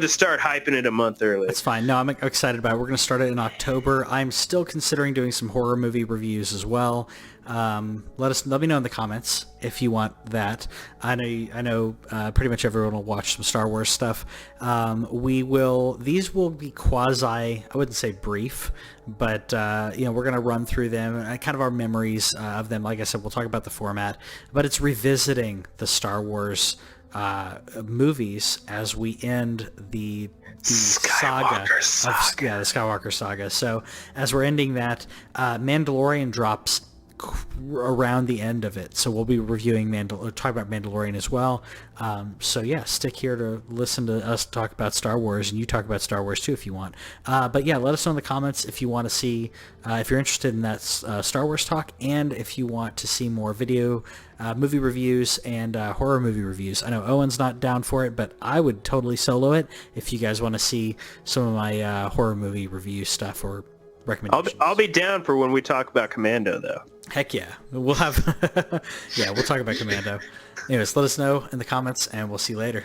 to start hyping it a month early. That's fine. No, I'm excited about it. We're going to start it in October. I'm still considering doing some horror movie reviews as well. Let me know in the comments if you want that. I know pretty much everyone will watch some Star Wars stuff. These will be quasi, I wouldn't say brief, but we're going to run through them, kind of our memories of them. Like I said, we'll talk about the format, but it's revisiting the Star Wars movies as we end the Skywalker saga. The Skywalker saga. So as we're ending that, Mandalorian drops around the end of it, so we'll be reviewing talk about Mandalorian as well. So yeah, stick here to listen to us talk about Star Wars, and you talk about Star Wars too if you want. But yeah, let us know in the comments if you want to see, if you're interested in that Star Wars talk, and if you want to see more video movie reviews and horror movie reviews. I know Owen's not down for it, but I would totally solo it if you guys want to see some of my horror movie review stuff or recommendations. I'll be down for when we talk about Commando, though. Heck yeah. We'll have... we'll talk about Commando. Anyways, let us know in the comments, and we'll see you later.